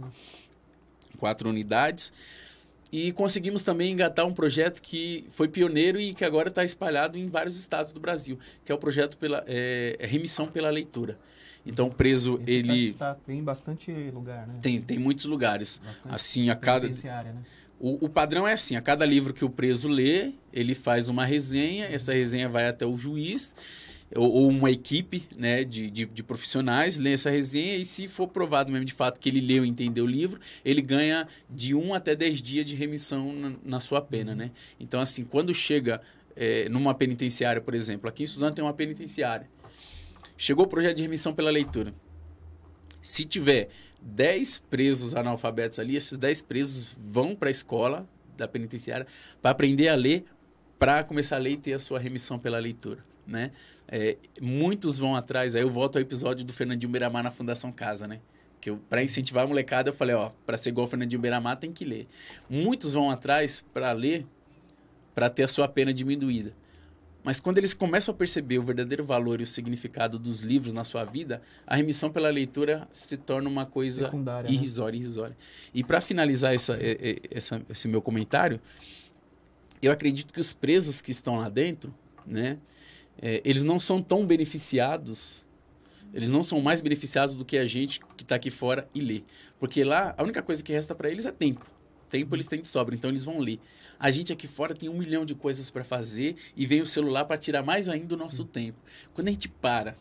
4 unidades, e conseguimos também engatar um projeto que foi pioneiro e que agora está espalhado em vários estados do Brasil, que é o projeto Remissão pela Leitura. Então, o preso, tem bastante lugar, né? Tem muitos lugares. Bastante assim, a cada... né? O padrão é assim, a cada livro que o preso lê, ele faz uma resenha, essa resenha vai até o juiz, ou uma equipe, né, de profissionais, lê essa resenha e se for provado mesmo de fato que ele leu e entendeu o livro, ele ganha de 1 até 10 dias de remissão na sua pena, né? Então, assim, quando chega numa penitenciária, por exemplo, aqui em Suzano tem uma penitenciária, chegou o projeto de remissão pela leitura. Se tiver 10 presos analfabetos ali, esses 10 presos vão para a escola da penitenciária para aprender a ler, para começar a ler e ter a sua remissão pela leitura, né? Muitos vão atrás, aí eu volto ao episódio do Fernandinho Beiramar na Fundação Casa, né? Para incentivar a molecada, eu falei, ó, para ser igual o Fernandinho Beiramar, tem que ler. Muitos vão atrás para ler, para ter a sua pena diminuída. Mas quando eles começam a perceber o verdadeiro valor e o significado dos livros na sua vida, a remissão pela leitura se torna uma coisa secundária, irrisória, né? Irrisória. E para finalizar esse meu comentário, eu acredito que os presos que estão lá dentro, né, eles não são tão beneficiados, eles não são mais beneficiados do que a gente que está aqui fora e lê. Porque lá, a única coisa que resta para eles é tempo. Tempo eles têm de sobra, então eles vão ler. A gente aqui fora tem 1 milhão de coisas para fazer e vem o celular para tirar mais ainda o nosso tempo. Quando a gente para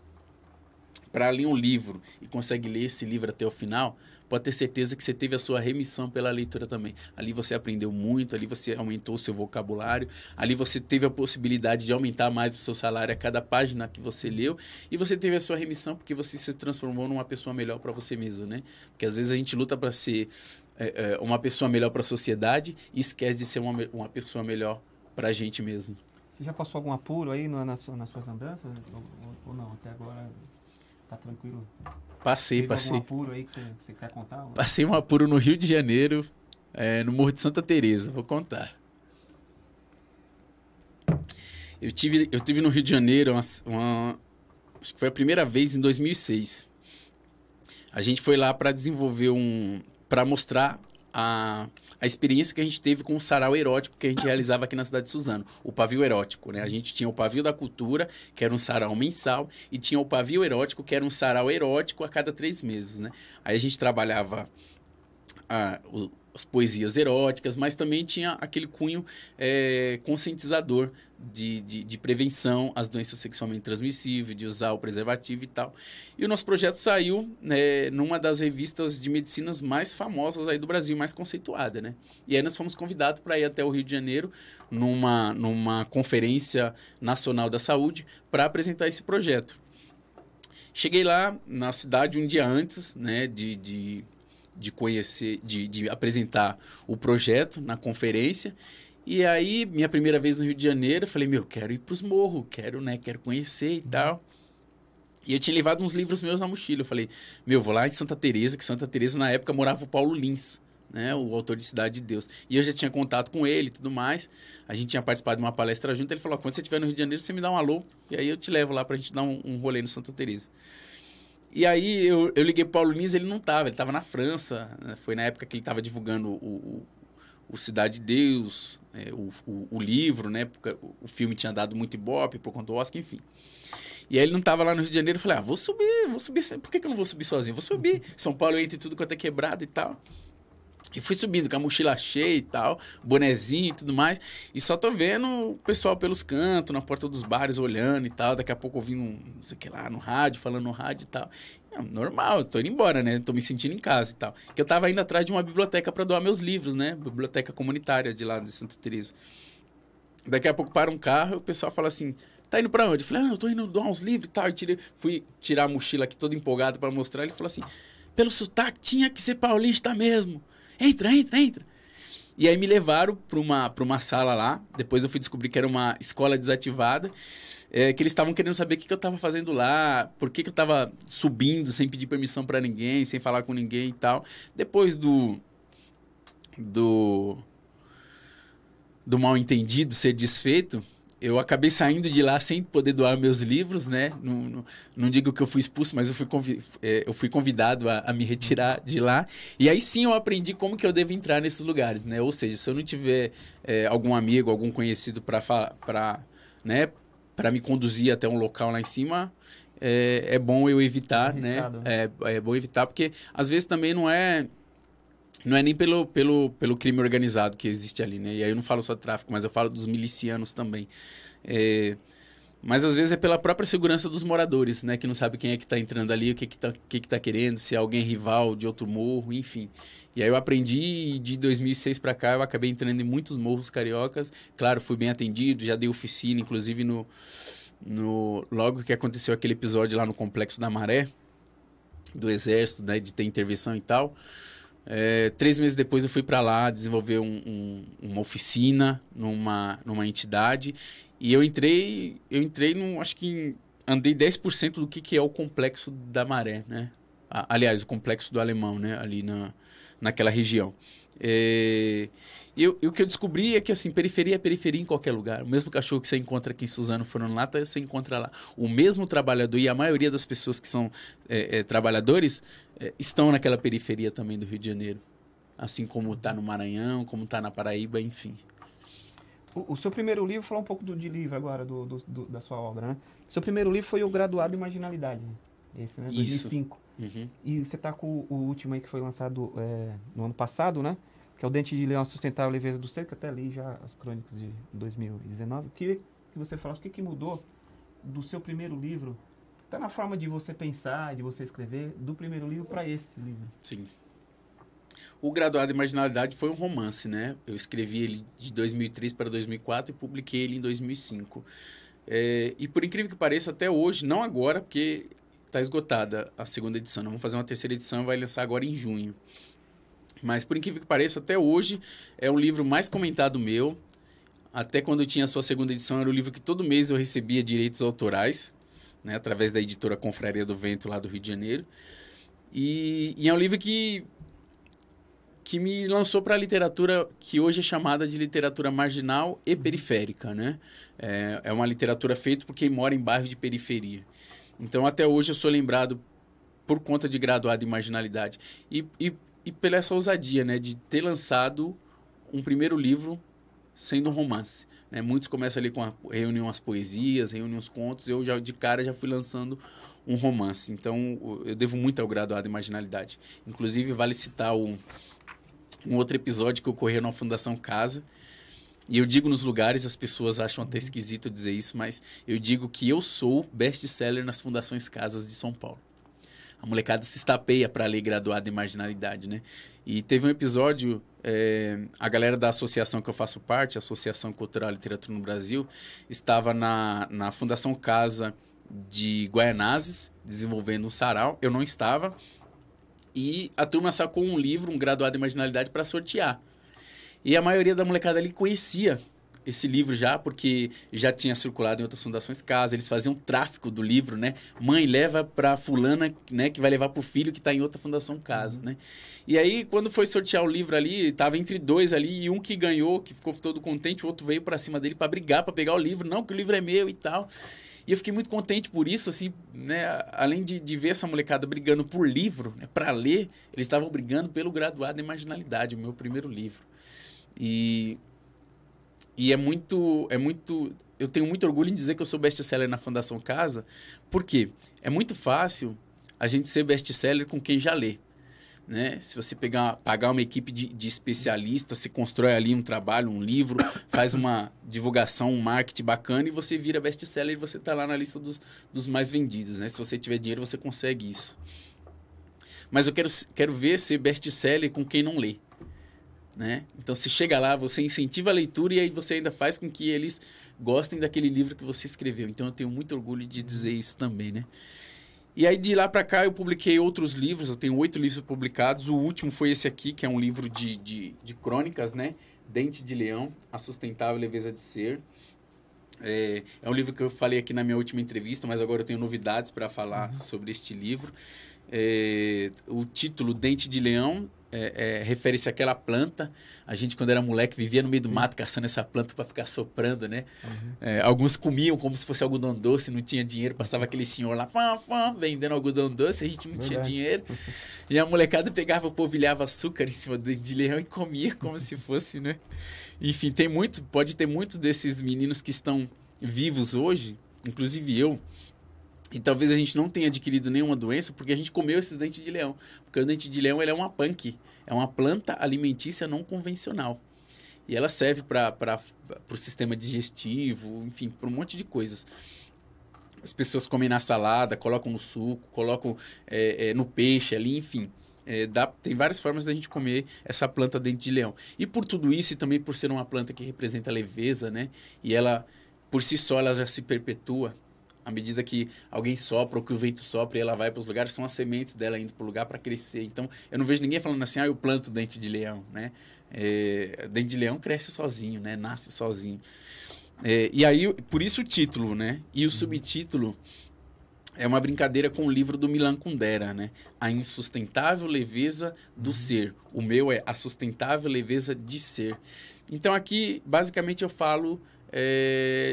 ler um livro e consegue ler esse livro até o final, pode ter certeza que você teve a sua remissão pela leitura também. Ali você aprendeu muito, ali você aumentou o seu vocabulário, ali você teve a possibilidade de aumentar mais o seu salário a cada página que você leu, e você teve a sua remissão porque você se transformou numa pessoa melhor para você mesmo, né? Porque às vezes a gente luta para ser uma pessoa melhor para a sociedade e esquece de ser uma pessoa melhor para a gente mesmo. Você já passou algum apuro aí nas suas andanças? Ou não? Até agora tá tranquilo? Passei. Algum apuro aí que você quer contar? Ou... Passei um apuro no Rio de Janeiro, no Morro de Santa Teresa. Vou contar. Eu tive no Rio de Janeiro, acho que foi a primeira vez em 2006. A gente foi lá para desenvolver para mostrar a experiência que a gente teve com o sarau erótico que a gente realizava aqui na cidade de Suzano, o pavio erótico, né? A gente tinha o pavio da cultura, que era um sarau mensal, e tinha o pavio erótico, que era um sarau erótico a cada 3 meses, né? Aí a gente trabalhava as poesias eróticas, mas também tinha aquele cunho conscientizador de prevenção às doenças sexualmente transmissíveis, de usar o preservativo e tal. E o nosso projeto saiu, né, numa das revistas de medicinas mais famosas aí do Brasil, mais conceituada, né? E aí nós fomos convidados para ir até o Rio de Janeiro numa conferência nacional da saúde para apresentar esse projeto. Cheguei lá na cidade um dia antes, né, de conhecer, de apresentar o projeto na conferência. E aí, minha primeira vez no Rio de Janeiro, eu falei, quero ir para os morros, quero conhecer e tal. E eu tinha levado uns livros meus na mochila. Eu falei, vou lá em Santa Teresa, que Santa Teresa, na época, morava o Paulo Lins, né, o autor de Cidade de Deus. E eu já tinha contato com ele e tudo mais. A gente tinha participado de uma palestra junto. Ele falou, quando você estiver no Rio de Janeiro, você me dá um alô. E aí eu te levo lá para a gente dar um rolê no Santa Teresa. E aí eu liguei pro Paulo Lins, ele não estava, ele estava na França, né? Foi na época que ele estava divulgando o Cidade de Deus, o livro, né? Porque o filme tinha dado muito ibope por conta do Oscar, enfim. E aí ele não estava lá no Rio de Janeiro, eu falei, vou subir, por que eu não vou subir sozinho? Vou subir, São Paulo entra tudo quanto é quebrado e tal. E fui subindo com a mochila cheia e tal, bonezinho e tudo mais. E só tô vendo o pessoal pelos cantos, na porta dos bares, olhando e tal. Daqui a pouco ouvindo, não sei o que lá, no rádio, falando no rádio e tal. Normal, tô indo embora, né? Tô me sentindo em casa e tal. Que eu tava indo atrás de uma biblioteca para doar meus livros, né? Biblioteca comunitária de lá de Santa Teresa. Daqui a pouco para um carro e o pessoal fala assim, tá indo pra onde? Eu falei, eu tô indo doar uns livros e tal. E fui tirar a mochila aqui todo empolgado para mostrar. Ele falou assim, pelo sotaque tinha que ser paulista mesmo. Entra. E aí me levaram para uma sala lá. Depois eu fui descobrir que era uma escola desativada. Que eles estavam querendo saber o que eu estava fazendo lá. Por que eu estava subindo sem pedir permissão para ninguém, sem falar com ninguém e tal. Depois do mal entendido ser desfeito, eu acabei saindo de lá sem poder doar meus livros, né? Não digo que eu fui expulso, mas eu fui convidado a me retirar de lá. E aí sim eu aprendi como que eu devo entrar nesses lugares, né? Ou seja, se eu não tiver algum amigo, algum conhecido para me conduzir até um local lá em cima, é bom eu evitar, né? É bom evitar, porque às vezes também não é nem pelo crime organizado que existe ali, né? E aí eu não falo só de tráfico, mas eu falo dos milicianos também. Mas às vezes é pela própria segurança dos moradores, né? Que não sabe quem é que está entrando ali, o que tá querendo, se é alguém rival de outro morro, enfim. E aí eu aprendi e de 2006 para cá eu acabei entrando em muitos morros cariocas. Claro, fui bem atendido, já dei oficina, inclusive logo que aconteceu aquele episódio lá no Complexo da Maré, do Exército, né? De ter intervenção e tal. 3 meses depois eu fui para lá desenvolver uma oficina numa entidade e eu entrei acho que andei 10% do que é o Complexo da Maré, né? aliás, o Complexo do Alemão, né? Ali naquela região. E o que eu descobri é que, assim, periferia é periferia em qualquer lugar. O mesmo cachorro que você encontra aqui em Suzano, Foronata, você encontra lá. O mesmo trabalhador, e a maioria das pessoas que são trabalhadores estão naquela periferia também do Rio de Janeiro. Assim como está no Maranhão, como está na Paraíba, enfim. O seu primeiro livro, falar um pouco de livro agora, da sua obra, né? Seu primeiro livro foi O Graduado em Marginalidade, esse, né? 2005. Uhum. E você está com o último aí que foi lançado no ano passado, né? Que é o Dente de Leão Sustentável a Leveza do Ser, que até li já as crônicas de 2019. Eu queria que você falasse o que mudou do seu primeiro livro, até na forma de você pensar, de você escrever, do primeiro livro para esse livro. Sim. O Graduado em Marginalidade foi um romance, né? Eu escrevi ele de 2003 para 2004 e publiquei ele em 2005. E por incrível que pareça, até hoje, não agora, porque está esgotada a segunda edição. Vamos fazer uma terceira edição, vai lançar agora em junho. Mas, por incrível que pareça, até hoje é o livro mais comentado meu. Até quando eu tinha a sua segunda edição, era o livro que todo mês eu recebia direitos autorais, né, através da editora Confraria do Vento, lá do Rio de Janeiro. E é um livro que me lançou para a literatura que hoje é chamada de literatura marginal e periférica, né? É uma literatura feita por quem mora em bairro de periferia. Então, até hoje eu sou lembrado por conta de Graduado em Marginalidade. E pela essa ousadia, né, de ter lançado um primeiro livro sendo um romance, né? Muitos começam ali reuniam as poesias, reuniam os contos, eu já de cara já fui lançando um romance. Então, eu devo muito ao Graduado em Marginalidade. Inclusive, vale citar um outro episódio que ocorreu na Fundação Casa. E eu digo nos lugares, as pessoas acham até esquisito dizer isso, mas eu digo que eu sou best-seller nas Fundações Casas de São Paulo. A molecada se estapeia para ler Graduado em Marginalidade, né? E teve um episódio, a galera da associação que eu faço parte, a Associação Cultural e Literatura no Brasil, estava na Fundação Casa de Guaianazes, desenvolvendo um sarau. Eu não estava. E a turma sacou um livro, um Graduado em Marginalidade, para sortear. E a maioria da molecada ali conhecia esse livro já, porque já tinha circulado em outras fundações Casa, eles faziam tráfico do livro, né? Mãe, leva para fulana, né, que vai levar pro filho que está em outra Fundação Casa, né? E aí, quando foi sortear o livro ali, tava entre dois ali, e um que ganhou, que ficou todo contente, o outro veio para cima dele para brigar, para pegar o livro. Não, que o livro é meu e tal. E eu fiquei muito contente por isso, assim, né? Além de ver essa molecada brigando por livro, né, para ler, eles estavam brigando pelo Graduado em Marginalidade, o meu primeiro livro. E é muito... Eu tenho muito orgulho em dizer que eu sou best-seller na Fundação Casa, porque é muito fácil a gente ser best-seller com quem já lê, né? Se você pagar uma equipe de especialistas, você constrói ali um trabalho, um livro, faz uma divulgação, um marketing bacana e você vira best-seller e você está lá na lista dos mais vendidos, né? Se você tiver dinheiro, você consegue isso. Mas eu quero ver ser best-seller com quem não lê, né? Então, você chega lá, você incentiva a leitura e aí você ainda faz com que eles gostem daquele livro que você escreveu. Então, eu tenho muito orgulho de dizer isso também, né? E aí, de lá para cá, eu publiquei outros livros. Eu tenho 8 livros publicados. O último foi esse aqui, que é um livro de crônicas, né? Dente de Leão, A Sustentável Leveza de Ser. É um livro que eu falei aqui na minha última entrevista, mas agora eu tenho novidades para falar sobre este livro. O título, Dente de Leão, refere-se àquela planta. A gente, quando era moleque, vivia no meio do mato caçando essa planta para ficar soprando, né? Alguns comiam como se fosse algodão doce, não tinha dinheiro, passava aquele senhor lá vendendo algodão doce, a gente não tinha dinheiro. E a molecada pegava, polvilhava açúcar em cima do dente de leão e comia como se fosse, né? Enfim, pode ter muitos desses meninos que estão vivos hoje, inclusive eu. E talvez a gente não tenha adquirido nenhuma doença porque a gente comeu esses dentes de leão. Porque o dente de leão ele é uma punk, é uma planta alimentícia não convencional. E ela serve para o sistema digestivo, enfim, para um monte de coisas. As pessoas comem na salada, colocam no suco, colocam no peixe ali, enfim. Tem várias formas da gente comer essa planta dente de leão. E por tudo isso, e também por ser uma planta que representa a leveza, né? E ela, por si só, ela já se perpetua. À medida que alguém sopra ou que o vento sopra e ela vai para os lugares, são as sementes dela indo para o lugar para crescer. Então, eu não vejo ninguém falando assim, eu planto dente de leão, né? Dente de leão cresce sozinho, né? Nasce sozinho. E aí, por isso o título, né? E o subtítulo é uma brincadeira com o livro do Milan Kundera, né? A insustentável leveza do ser. O meu é a sustentável leveza de ser. Então, aqui, basicamente, eu falo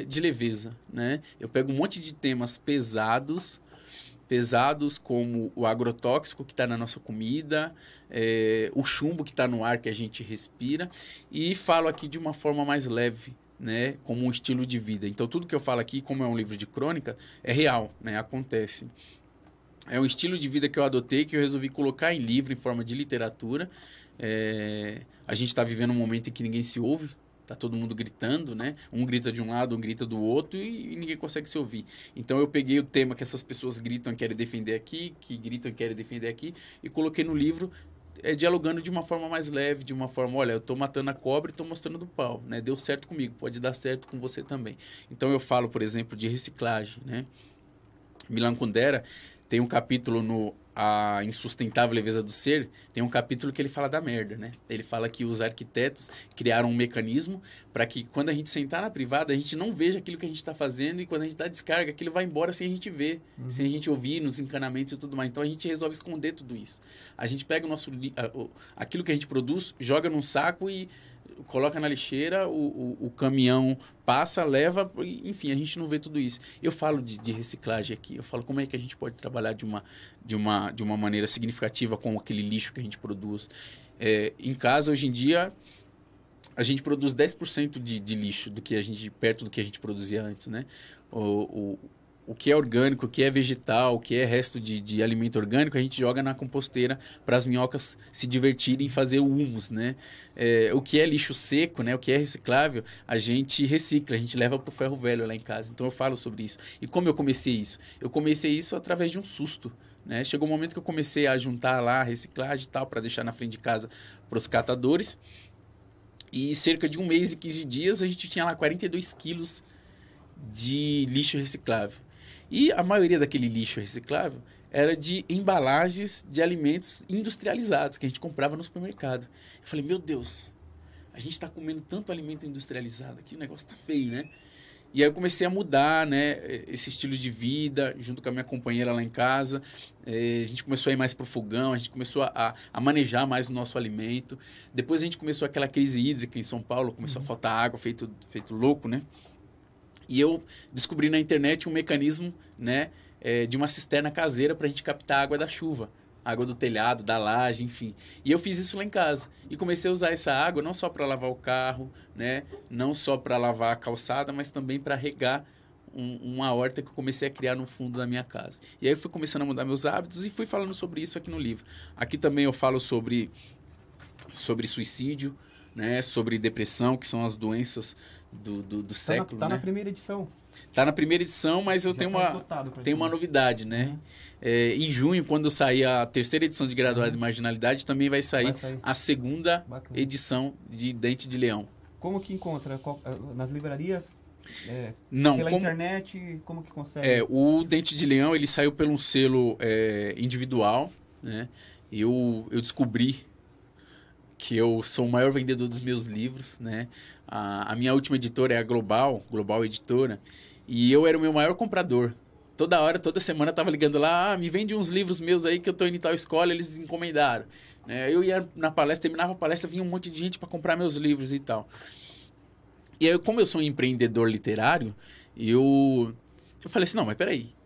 de leveza, né? Eu pego um monte de temas pesados como o agrotóxico que está na nossa comida, o chumbo que está no ar que a gente respira, e falo aqui de uma forma mais leve, né, como um estilo de vida. Então, tudo que eu falo aqui, como é um livro de crônica, é real, né, acontece. É um estilo de vida que eu adotei, que eu resolvi colocar em livro, em forma de literatura. A gente está vivendo um momento em que ninguém se ouve, tá todo mundo gritando, né? Um grita de um lado, um grita do outro e ninguém consegue se ouvir. Então, eu peguei o tema que essas pessoas gritam e querem defender aqui, que gritam e querem defender aqui, e coloquei no livro, dialogando de uma forma mais leve, de uma forma, olha, eu estou matando a cobra e estou mostrando do pau, né? Deu certo comigo, pode dar certo com você também. Então, eu falo, por exemplo, de reciclagem, né? Milan Kundera tem um capítulo no A Insustentável Leveza do Ser, tem um capítulo que ele fala da merda, né? Ele fala que os arquitetos criaram um mecanismo para que quando a gente sentar na privada, a gente não veja aquilo que a gente está fazendo, e quando a gente dá descarga, aquilo vai embora sem a gente ver, sem a gente ouvir nos encanamentos e tudo mais. Então, a gente resolve esconder tudo isso. A gente pega aquilo que a gente produz, joga num saco e coloca na lixeira, o caminhão passa, leva, enfim, a gente não vê tudo isso. Eu falo de reciclagem aqui, eu falo como é que a gente pode trabalhar de uma maneira significativa com aquele lixo que a gente produz. Em casa, hoje em dia, a gente produz 10% de lixo perto do que a gente produzia antes, né? O que é orgânico, o que é vegetal, o que é resto de alimento orgânico, a gente joga na composteira para as minhocas se divertirem e fazer o humus, né? O que é lixo seco, né? O que é reciclável, a gente recicla, a gente leva para o ferro velho lá em casa. Então, eu falo sobre isso. E como eu comecei isso? Eu comecei isso através de um susto, né? Chegou um momento que eu comecei a juntar lá a reciclagem e tal, para deixar na frente de casa para os catadores. E cerca de 1 mês e 15 dias, a gente tinha lá 42 quilos de lixo reciclável. E a maioria daquele lixo reciclável era de embalagens de alimentos industrializados que a gente comprava no supermercado. Eu falei, meu Deus, a gente está comendo tanto alimento industrializado aqui, o negócio está feio, né? E aí eu comecei a mudar, né, esse estilo de vida, junto com a minha companheira lá em casa. A gente começou a ir mais para o fogão, a gente começou a manejar mais o nosso alimento. Depois a gente começou aquela crise hídrica em São Paulo, começou a faltar água, feito louco, né? E eu descobri na internet um mecanismo, né, de uma cisterna caseira para a gente captar a água da chuva. Água do telhado, da laje, enfim. E eu fiz isso lá em casa. E comecei a usar essa água não só para lavar o carro, né, não só para lavar a calçada, mas também para regar uma horta que eu comecei a criar no fundo da minha casa. E aí eu fui começando a mudar meus hábitos e fui falando sobre isso aqui no livro. Aqui também eu falo sobre suicídio, né, sobre depressão, que são as doenças do século. Tá na primeira edição. Tá na primeira edição, mas eu tenho uma novidade, né? Em junho, quando sair a terceira edição de Graduado de Marginalidade, também vai sair a segunda edição de Dente de Leão. Como que encontra? Nas livrarias? Não, pela internet? Como que consegue? O Dente de Leão, ele saiu por um selo individual, né? Eu descobri que eu sou o maior vendedor dos meus livros, né? A minha última editora é a Global Editora, e eu era o meu maior comprador. Toda hora, toda semana eu tava ligando lá, me vende uns livros meus aí que eu tô indo em tal escola, eles encomendaram. Eu ia na palestra, terminava a palestra, vinha um monte de gente para comprar meus livros e tal. E aí, como eu sou um empreendedor literário, eu falei assim, não, mas peraí.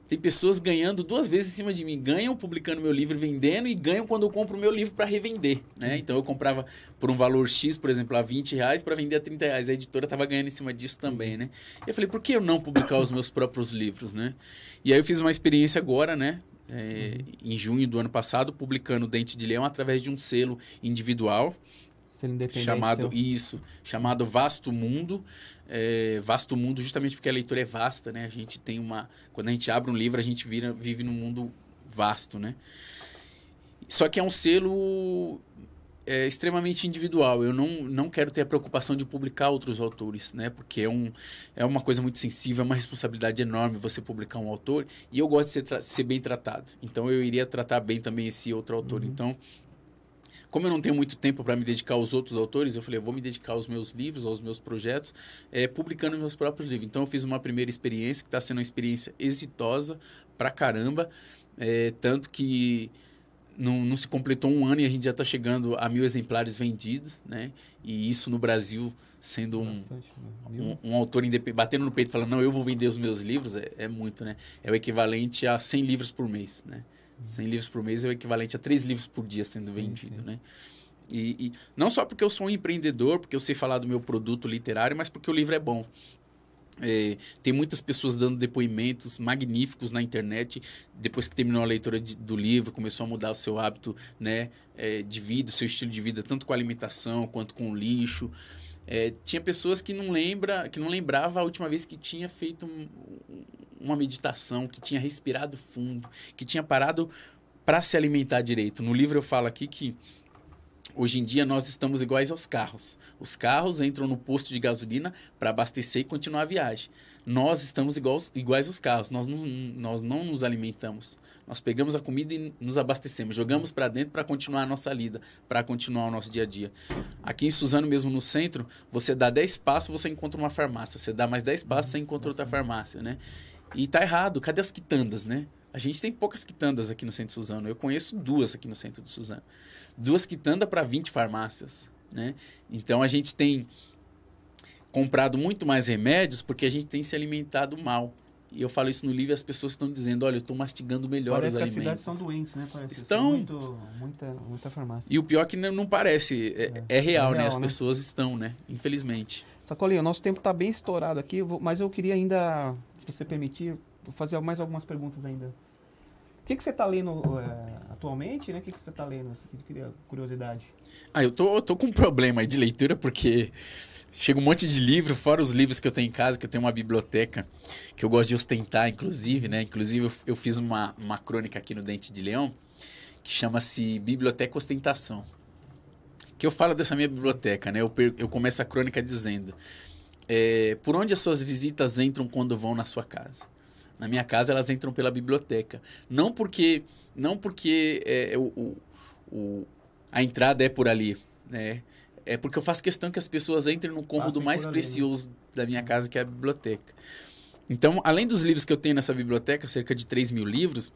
Tem pessoas ganhando 2 vezes em cima de mim. Ganham publicando meu livro, vendendo, e ganham quando eu compro o meu livro para revender, né? Então, eu comprava por um valor X, por exemplo, a R$20, para vender a R$30. A editora estava ganhando em cima disso também, né? E eu falei, por que eu não publicar os meus próprios livros, né? E aí, eu fiz uma experiência agora, né? Em junho do ano passado, publicando Dente de Leão através de um selo individual. Chamado Vasto Mundo. Vasto Mundo justamente porque a leitura é vasta, né? A gente tem quando a gente abre um livro, a gente vive num mundo vasto, né? Só que é um selo extremamente individual. Eu não quero ter a preocupação de publicar outros autores, né? Porque é uma coisa muito sensível, é uma responsabilidade enorme você publicar um autor, e eu gosto de ser bem tratado. Então, eu iria tratar bem também esse outro autor. Então, como eu não tenho muito tempo para me dedicar aos outros autores, eu falei, eu vou me dedicar aos meus livros, aos meus projetos, publicando meus próprios livros. Então, eu fiz uma primeira experiência, que está sendo uma experiência exitosa pra caramba, tanto que não se completou um ano e a gente já está chegando a 1.000 exemplares vendidos, né? E isso no Brasil, sendo um autor independente, batendo no peito e falando, não, eu vou vender os meus livros, é muito, né? É o equivalente a 100 livros por mês, né? 100 livros por mês é o equivalente a 3 livros por dia sendo vendido, né? E não só porque eu sou um empreendedor, porque eu sei falar do meu produto literário, mas porque o livro é bom. Tem muitas pessoas dando depoimentos magníficos na internet depois que terminou a leitura do livro, começou a mudar o seu hábito, né, de vida, o seu estilo de vida, tanto com a alimentação quanto com o lixo. Tinha pessoas que não lembrava a última vez que tinha feito uma meditação, que tinha respirado fundo, que tinha parado para se alimentar direito. No livro eu falo aqui que hoje em dia nós estamos iguais aos carros. Os carros entram no posto de gasolina para abastecer e continuar a viagem. Nós estamos iguais aos carros. Nós não nos alimentamos. Nós pegamos a comida e nos abastecemos. Jogamos para dentro para continuar a nossa lida, para continuar o nosso dia a dia. Aqui em Suzano, mesmo no centro, você dá 10 passos, você encontra uma farmácia. Você dá mais 10 passos, você encontra outra farmácia, né? E tá errado. Cadê as quitandas, né? A gente tem poucas quitandas aqui no centro de Suzano. Eu conheço 2 aqui no centro de Suzano. 2 quitandas para 20 farmácias, né? Então, a gente tem comprado muito mais remédios porque a gente tem se alimentado mal. E eu falo isso no livro e as pessoas estão dizendo, olha, eu estou mastigando melhor os alimentos. Parece que as cidades são doentes, né? Parece estão... muita farmácia. E o pior é que não parece, é real, né? As pessoas estão, né? Infelizmente. Sacolinha, o nosso tempo está bem estourado aqui, mas eu queria ainda, se você permitir, fazer mais algumas perguntas ainda. O que você está lendo atualmente, né? O que você está lendo? Eu queria curiosidade. Eu tô com um problema aí de leitura, porque chega um monte de livro, fora os livros que eu tenho em casa, que eu tenho uma biblioteca, que eu gosto de ostentar, inclusive, né? Inclusive, eu fiz uma crônica aqui no Dente de Leão, que chama-se Biblioteca Ostentação. Que eu falo dessa minha biblioteca, né? Eu começo a crônica dizendo, por onde as suas visitas entram quando vão na sua casa? Na minha casa, elas entram pela biblioteca. Não porque a entrada é por ali, né? É porque eu faço questão que as pessoas entrem no cômodo mais precioso da minha casa, que é a biblioteca. Então, além dos livros que eu tenho nessa biblioteca, cerca de 3.000 livros,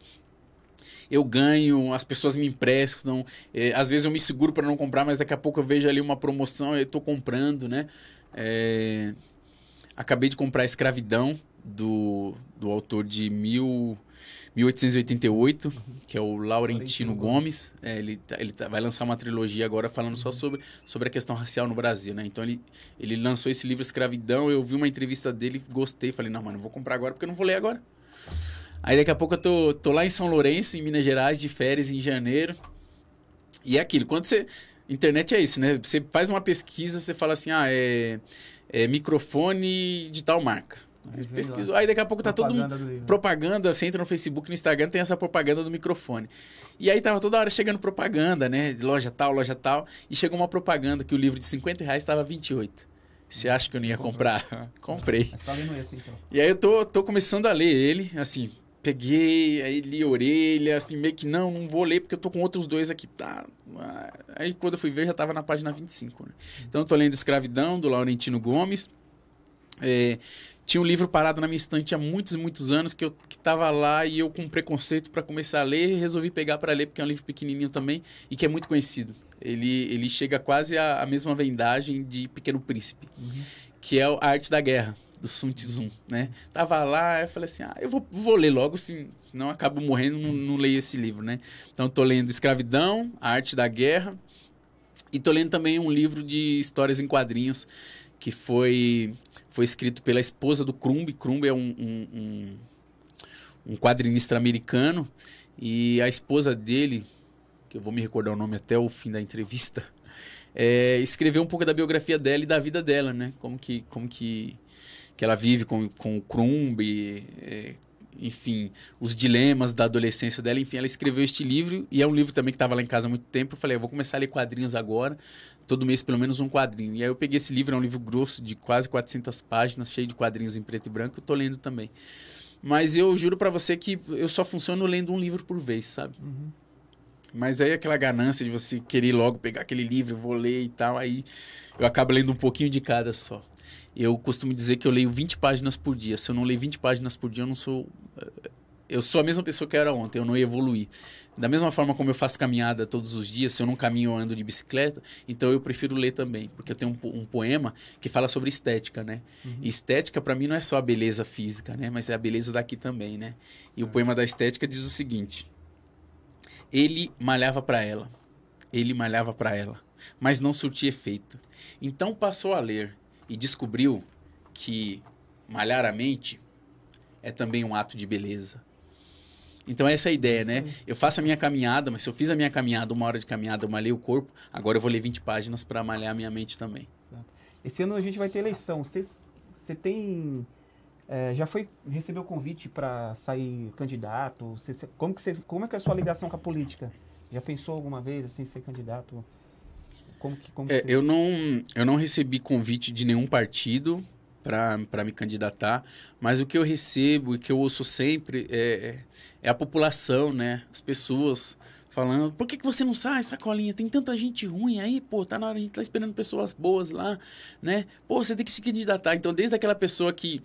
eu ganho, as pessoas me emprestam. Às vezes eu me seguro para não comprar, mas daqui a pouco eu vejo ali uma promoção e eu estou comprando, né? Acabei de comprar Escravidão, do autor de 1888, que é o Laurentino Gomes. Ele vai lançar uma trilogia agora falando só sobre a questão racial no Brasil, né? Então ele lançou esse livro Escravidão, eu vi uma entrevista dele, gostei, falei, não, mano, vou comprar agora porque eu não vou ler agora. Aí daqui a pouco eu tô lá em São Lourenço, em Minas Gerais, de férias em janeiro. E é aquilo, quando você... Internet é isso, né? Você faz uma pesquisa, você fala assim, microfone de tal marca. Aí daqui a pouco tá todo mundo... Propaganda, você entra no Facebook, no Instagram, tem essa propaganda do microfone. E aí tava toda hora chegando propaganda, né? De loja tal. E chegou uma propaganda que o livro de R$50 estava 28. Você acha que eu não ia comprar? Comprei. Mas tá lendo esse, então. E aí eu tô começando a ler ele, assim... Peguei, aí li a orelha, assim, meio que não vou ler porque eu tô com outros 2 aqui. Tá. Aí quando eu fui ver, já tava na página 25, né? Então eu tô lendo Escravidão, do Laurentino Gomes. Tinha um livro parado na minha estante há muitos e muitos anos que tava lá e eu com preconceito para começar a ler, resolvi pegar para ler porque é um livro pequenininho também e que é muito conhecido. Ele chega quase à mesma vendagem de Pequeno Príncipe, que é A Arte da Guerra, do Sun Tzu, né? Tava lá, eu falei assim, eu vou ler logo, senão eu acabo morrendo, não leio esse livro, né? Então, tô lendo Escravidão, A Arte da Guerra, e tô lendo também um livro de histórias em quadrinhos, que foi escrito pela esposa do Crumb. Crumb é um quadrinista americano, e a esposa dele, que eu vou me recordar o nome até o fim da entrevista, escreveu um pouco da biografia dela e da vida dela, né? Como que ela vive com o Crumb, enfim, os dilemas da adolescência dela. Enfim, ela escreveu este livro, e é um livro também que estava lá em casa há muito tempo. Eu falei, eu vou começar a ler quadrinhos agora, todo mês pelo menos um quadrinho. E aí eu peguei esse livro, é um livro grosso, de quase 400 páginas, cheio de quadrinhos em preto e branco, eu tô lendo também. Mas eu juro pra você que eu só funciono lendo um livro por vez, sabe? Mas aí aquela ganância de você querer logo pegar aquele livro, vou ler e tal, aí eu acabo lendo um pouquinho de cada só. Eu costumo dizer que eu leio 20 páginas por dia. Se eu não leio 20 páginas por dia, eu não sou... Eu sou a mesma pessoa que eu era ontem, eu não evoluí. Da mesma forma como eu faço caminhada todos os dias, se eu não caminho, eu ando de bicicleta, então eu prefiro ler também, porque eu tenho um poema que fala sobre estética, né? E estética, para mim, não é só a beleza física, né? Mas é a beleza daqui também, né? E o poema da estética diz o seguinte: ele malhava para ela, mas não surtia efeito. Então passou a ler e descobriu que malhar a mente é também um ato de beleza. Então essa é a ideia, né? Eu faço a minha caminhada, mas se eu fiz a minha caminhada, 1 hora de caminhada, eu malhei o corpo, agora eu vou ler 20 páginas para malhar a minha mente também. Esse ano a gente vai ter eleição. Você tem... recebeu convite para sair candidato? Como é que é a sua ligação com a política? Já pensou alguma vez assim, ser candidato? Eu não recebi convite de nenhum partido para me candidatar, mas o que eu recebo e que eu ouço sempre é a população, né? As pessoas falando: por que você não sai, Sacolinha? Tem tanta gente ruim aí, pô, tá na hora, a gente tá esperando pessoas boas lá, né? Pô, você tem que se candidatar. Então, desde aquela pessoa que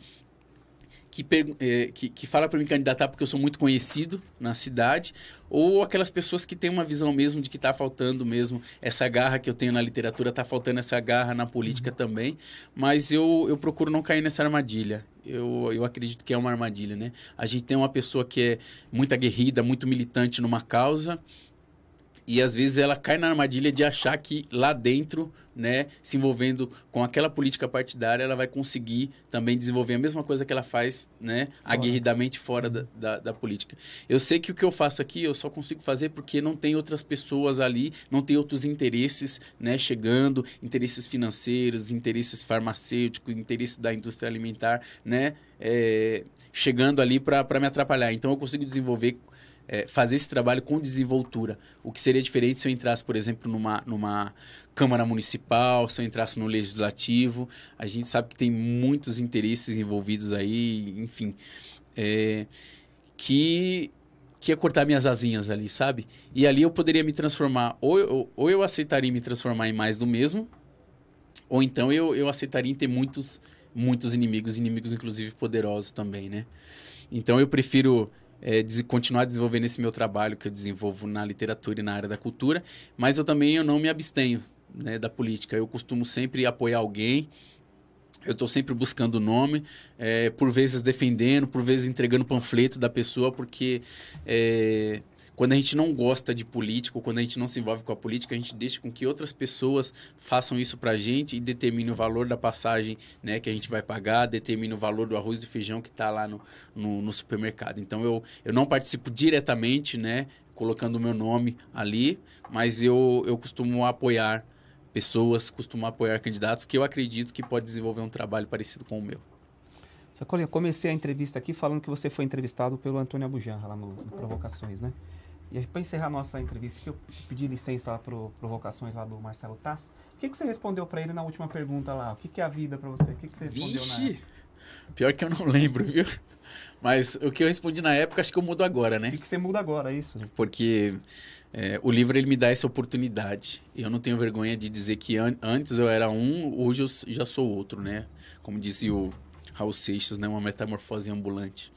fala para me candidatar porque eu sou muito conhecido na cidade, ou aquelas pessoas que têm uma visão mesmo de que está faltando mesmo essa garra que eu tenho na literatura, está faltando essa garra na política também, mas eu procuro não cair nessa armadilha. Eu acredito que é uma armadilha, né? A gente tem uma pessoa que é muito aguerrida, muito militante numa causa, e às vezes ela cai na armadilha de achar que lá dentro, né, se envolvendo com aquela política partidária, ela vai conseguir também desenvolver a mesma coisa que ela faz, né, aguerridamente fora da política. Eu sei que o que eu faço aqui eu só consigo fazer porque não tem outras pessoas ali, não tem outros interesses, né, chegando, interesses financeiros, interesses farmacêuticos, interesses da indústria alimentar, né, chegando ali para me atrapalhar. Então eu consigo desenvolver, fazer esse trabalho com desenvoltura. O que seria diferente se eu entrasse, por exemplo, numa Câmara Municipal, se eu entrasse no Legislativo. A gente sabe que tem muitos interesses envolvidos aí, enfim, que ia cortar minhas asinhas ali, sabe? E ali eu poderia me transformar, ou eu aceitaria me transformar em mais do mesmo, ou então eu aceitaria em ter muitos inimigos inclusive poderosos também, né? Então eu prefiro continuar desenvolvendo esse meu trabalho que eu desenvolvo na literatura e na área da cultura, mas eu não me abstenho, né, da política. Eu costumo sempre apoiar alguém, eu estou sempre buscando o nome, por vezes defendendo, por vezes entregando panfleto da pessoa, porque quando a gente não gosta de político, quando a gente não se envolve com a política, a gente deixa com que outras pessoas façam isso pra gente e determine o valor da passagem, né, que a gente vai pagar, determine o valor do arroz e do feijão que está lá no supermercado. Então, eu não participo diretamente, né, colocando o meu nome ali, mas eu costumo apoiar pessoas, costumo apoiar candidatos que eu acredito que pode desenvolver um trabalho parecido com o meu. Sacolinha, comecei a entrevista aqui falando que você foi entrevistado pelo Antônio Abujanra lá no Provocações, né? E para encerrar nossa entrevista aqui, eu pedi licença lá para Provocações lá do Marcelo Tass. O que você respondeu para ele na última pergunta lá? O que é a vida para você? O que você respondeu na época? Pior que eu não lembro, viu? Mas o que eu respondi na época, acho que eu mudo agora, né? O que você muda agora, é isso? Porque o livro ele me dá essa oportunidade. Eu não tenho vergonha de dizer que antes eu era um, hoje eu já sou outro, né? Como dizia o Raul Seixas, né? Uma metamorfose ambulante.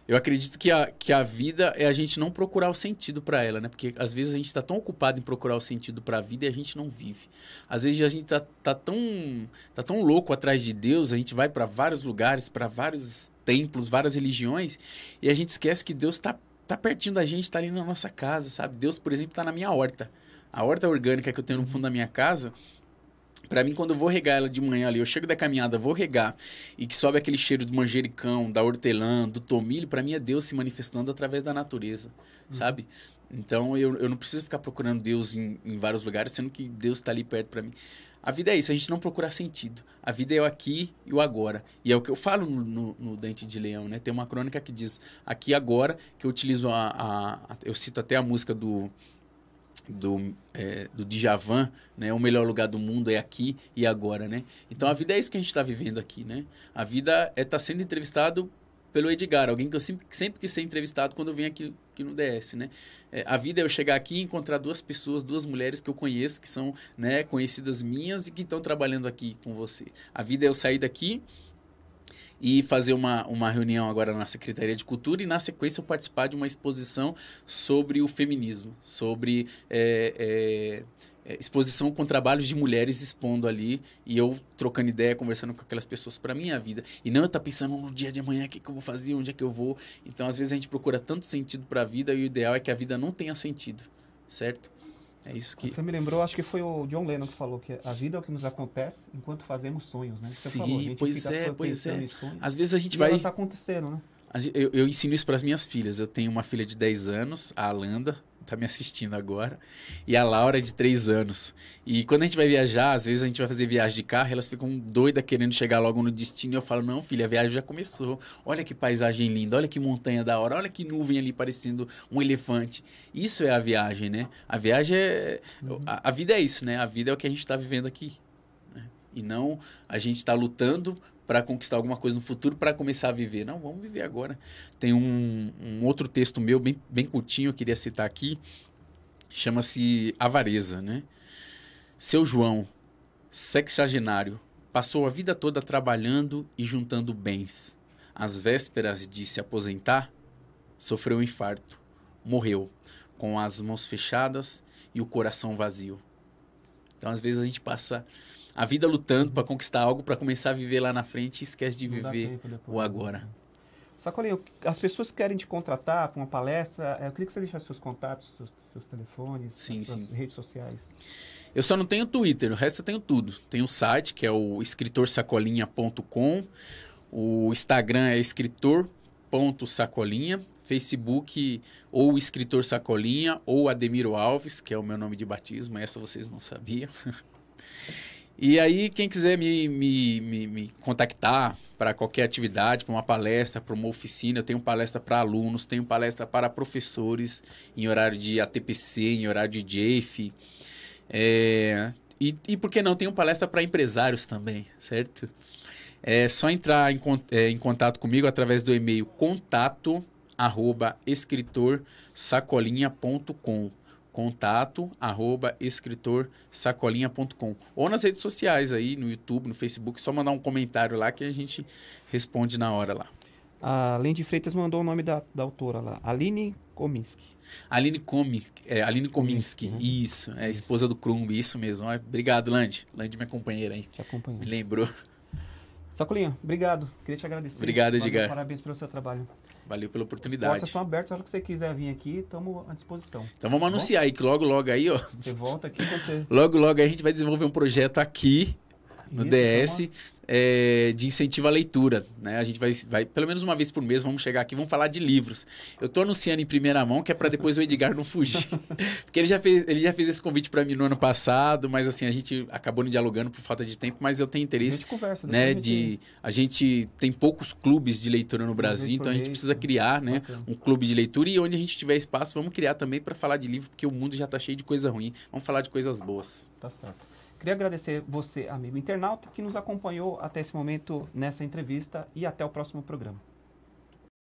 Eu acredito que a vida é a gente não procurar o sentido para ela, né? Porque às vezes a gente está tão ocupado em procurar o sentido para a vida e a gente não vive. Às vezes a gente tá tão louco atrás de Deus, a gente vai para vários lugares, para vários templos, várias religiões, e a gente esquece que Deus tá pertinho da gente, tá ali na nossa casa, sabe? Deus, por exemplo, tá na minha horta. A horta orgânica que eu tenho no fundo da minha casa, para mim, quando eu vou regar ela de manhã ali, eu chego da caminhada, vou regar, e que sobe aquele cheiro do manjericão, da hortelã, do tomilho, para mim é Deus se manifestando através da natureza, sabe? Então, eu não preciso ficar procurando Deus em vários lugares, sendo que Deus está ali perto para mim. A vida é isso, a gente não procura sentido. A vida é o aqui e o agora. E é o que eu falo no Dente de Leão, né? Tem uma crônica que diz aqui e agora, que eu utilizo eu cito até a música do Djavan, né? O melhor lugar do mundo é aqui e agora, né? Então a vida é isso que a gente está vivendo aqui, né? A vida é estar sendo entrevistado pelo Edgar, alguém que eu sempre quis ser entrevistado quando eu venho aqui no DS, né? A vida é eu chegar aqui e encontrar duas pessoas, duas mulheres que eu conheço, que são, né, conhecidas minhas e que estão trabalhando aqui com você. A vida é eu sair daqui e fazer uma reunião agora na Secretaria de Cultura e, na sequência, eu participar de uma exposição sobre o feminismo, sobre exposição com trabalhos de mulheres expondo ali e eu trocando ideia, conversando com aquelas pessoas para minha vida. E não eu estar pensando no dia de amanhã, o que eu vou fazer, onde é que eu vou. Então, às vezes, a gente procura tanto sentido para a vida e o ideal é que a vida não tenha sentido, certo? É isso que... Você me lembrou, acho que foi o John Lennon que falou que a vida é o que nos acontece enquanto fazemos sonhos, né? Você Sim, falou, a gente pois fica é. pensando em sonhos, Às vezes a gente e vai... ela tá acontecendo, né? Eu ensino isso para as minhas filhas. Eu tenho uma filha de 10 anos, a Alanda, tá me assistindo agora, e a Laura de 3 anos. E quando a gente vai viajar, às vezes a gente vai fazer viagem de carro, elas ficam doidas querendo chegar logo no destino, e eu falo, não, filha, a viagem já começou. Olha que paisagem linda, olha que montanha da hora, olha que nuvem ali parecendo um elefante. Isso é a viagem, né? A viagem é... A vida é isso, né? A vida é o que a gente está vivendo aqui, né? E não a gente está lutando para conquistar alguma coisa no futuro, para começar a viver. Não, vamos viver agora. Tem um outro texto meu, bem curtinho, eu queria citar aqui, chama-se Avareza, né? Seu João, sexagenário, passou a vida toda trabalhando e juntando bens. Às vésperas de se aposentar, sofreu um infarto. Morreu, com as mãos fechadas e o coração vazio. Então, às vezes, a gente passa a vida lutando para conquistar algo, para começar a viver lá na frente e esquece de viver o agora. Sacolinho, as pessoas que querem te contratar para uma palestra, eu queria que você deixasse seus contatos, seus telefones, suas redes sociais. Eu só não tenho Twitter, o resto eu tenho tudo. Tem o site, que é o escritorsacolinha.com, o Instagram é escritor.sacolinha, Facebook ou Escritor Sacolinha ou Ademiro Alves, que é o meu nome de batismo, essa vocês não sabiam. E aí, quem quiser me contactar para qualquer atividade, para uma palestra, para uma oficina, eu tenho palestra para alunos, tenho palestra para professores em horário de ATPC, em horário de JEF. E por que não? Tenho palestra para empresários também, certo? É só entrar em contato comigo através do e-mail contato@escritorsacolinha.com contato@escritorsacolinha.com ou nas redes sociais aí, no YouTube, no Facebook, só mandar um comentário lá que a gente responde na hora lá. A Lendy Freitas mandou o nome da autora lá, Aline Kominski. Aline Kominski, né? Isso, é a esposa do Krumb, isso mesmo. Obrigado, Landy. Landy, minha companheira aí. Te acompanhando. Me lembrou. Sacolinha, obrigado. Queria te agradecer. Obrigado, Edgar. Parabéns pelo seu trabalho. Valeu pela oportunidade. As portas estão abertas, a hora que você quiser vir aqui, estamos à disposição. Então vamos anunciar aí, que logo aí, ó. Você volta aqui com você. Logo aí a gente vai desenvolver um projeto aqui no DS de incentivo à leitura, né? A gente vai pelo menos uma vez por mês, vamos chegar aqui, vamos falar de livros. Eu estou anunciando em primeira mão, que é para depois o Edgar não fugir. Porque ele já fez esse convite para mim no ano passado, mas assim, a gente acabou não dialogando por falta de tempo, mas eu tenho interesse, a gente conversa, né? A gente tem poucos clubes de leitura no Brasil, então a gente precisa criar, né, um clube de leitura, e onde a gente tiver espaço, vamos criar também para falar de livro, porque o mundo já está cheio de coisa ruim. Vamos falar de coisas boas. Tá certo. Queria agradecer você, amigo internauta, que nos acompanhou até esse momento nessa entrevista, e até o próximo programa.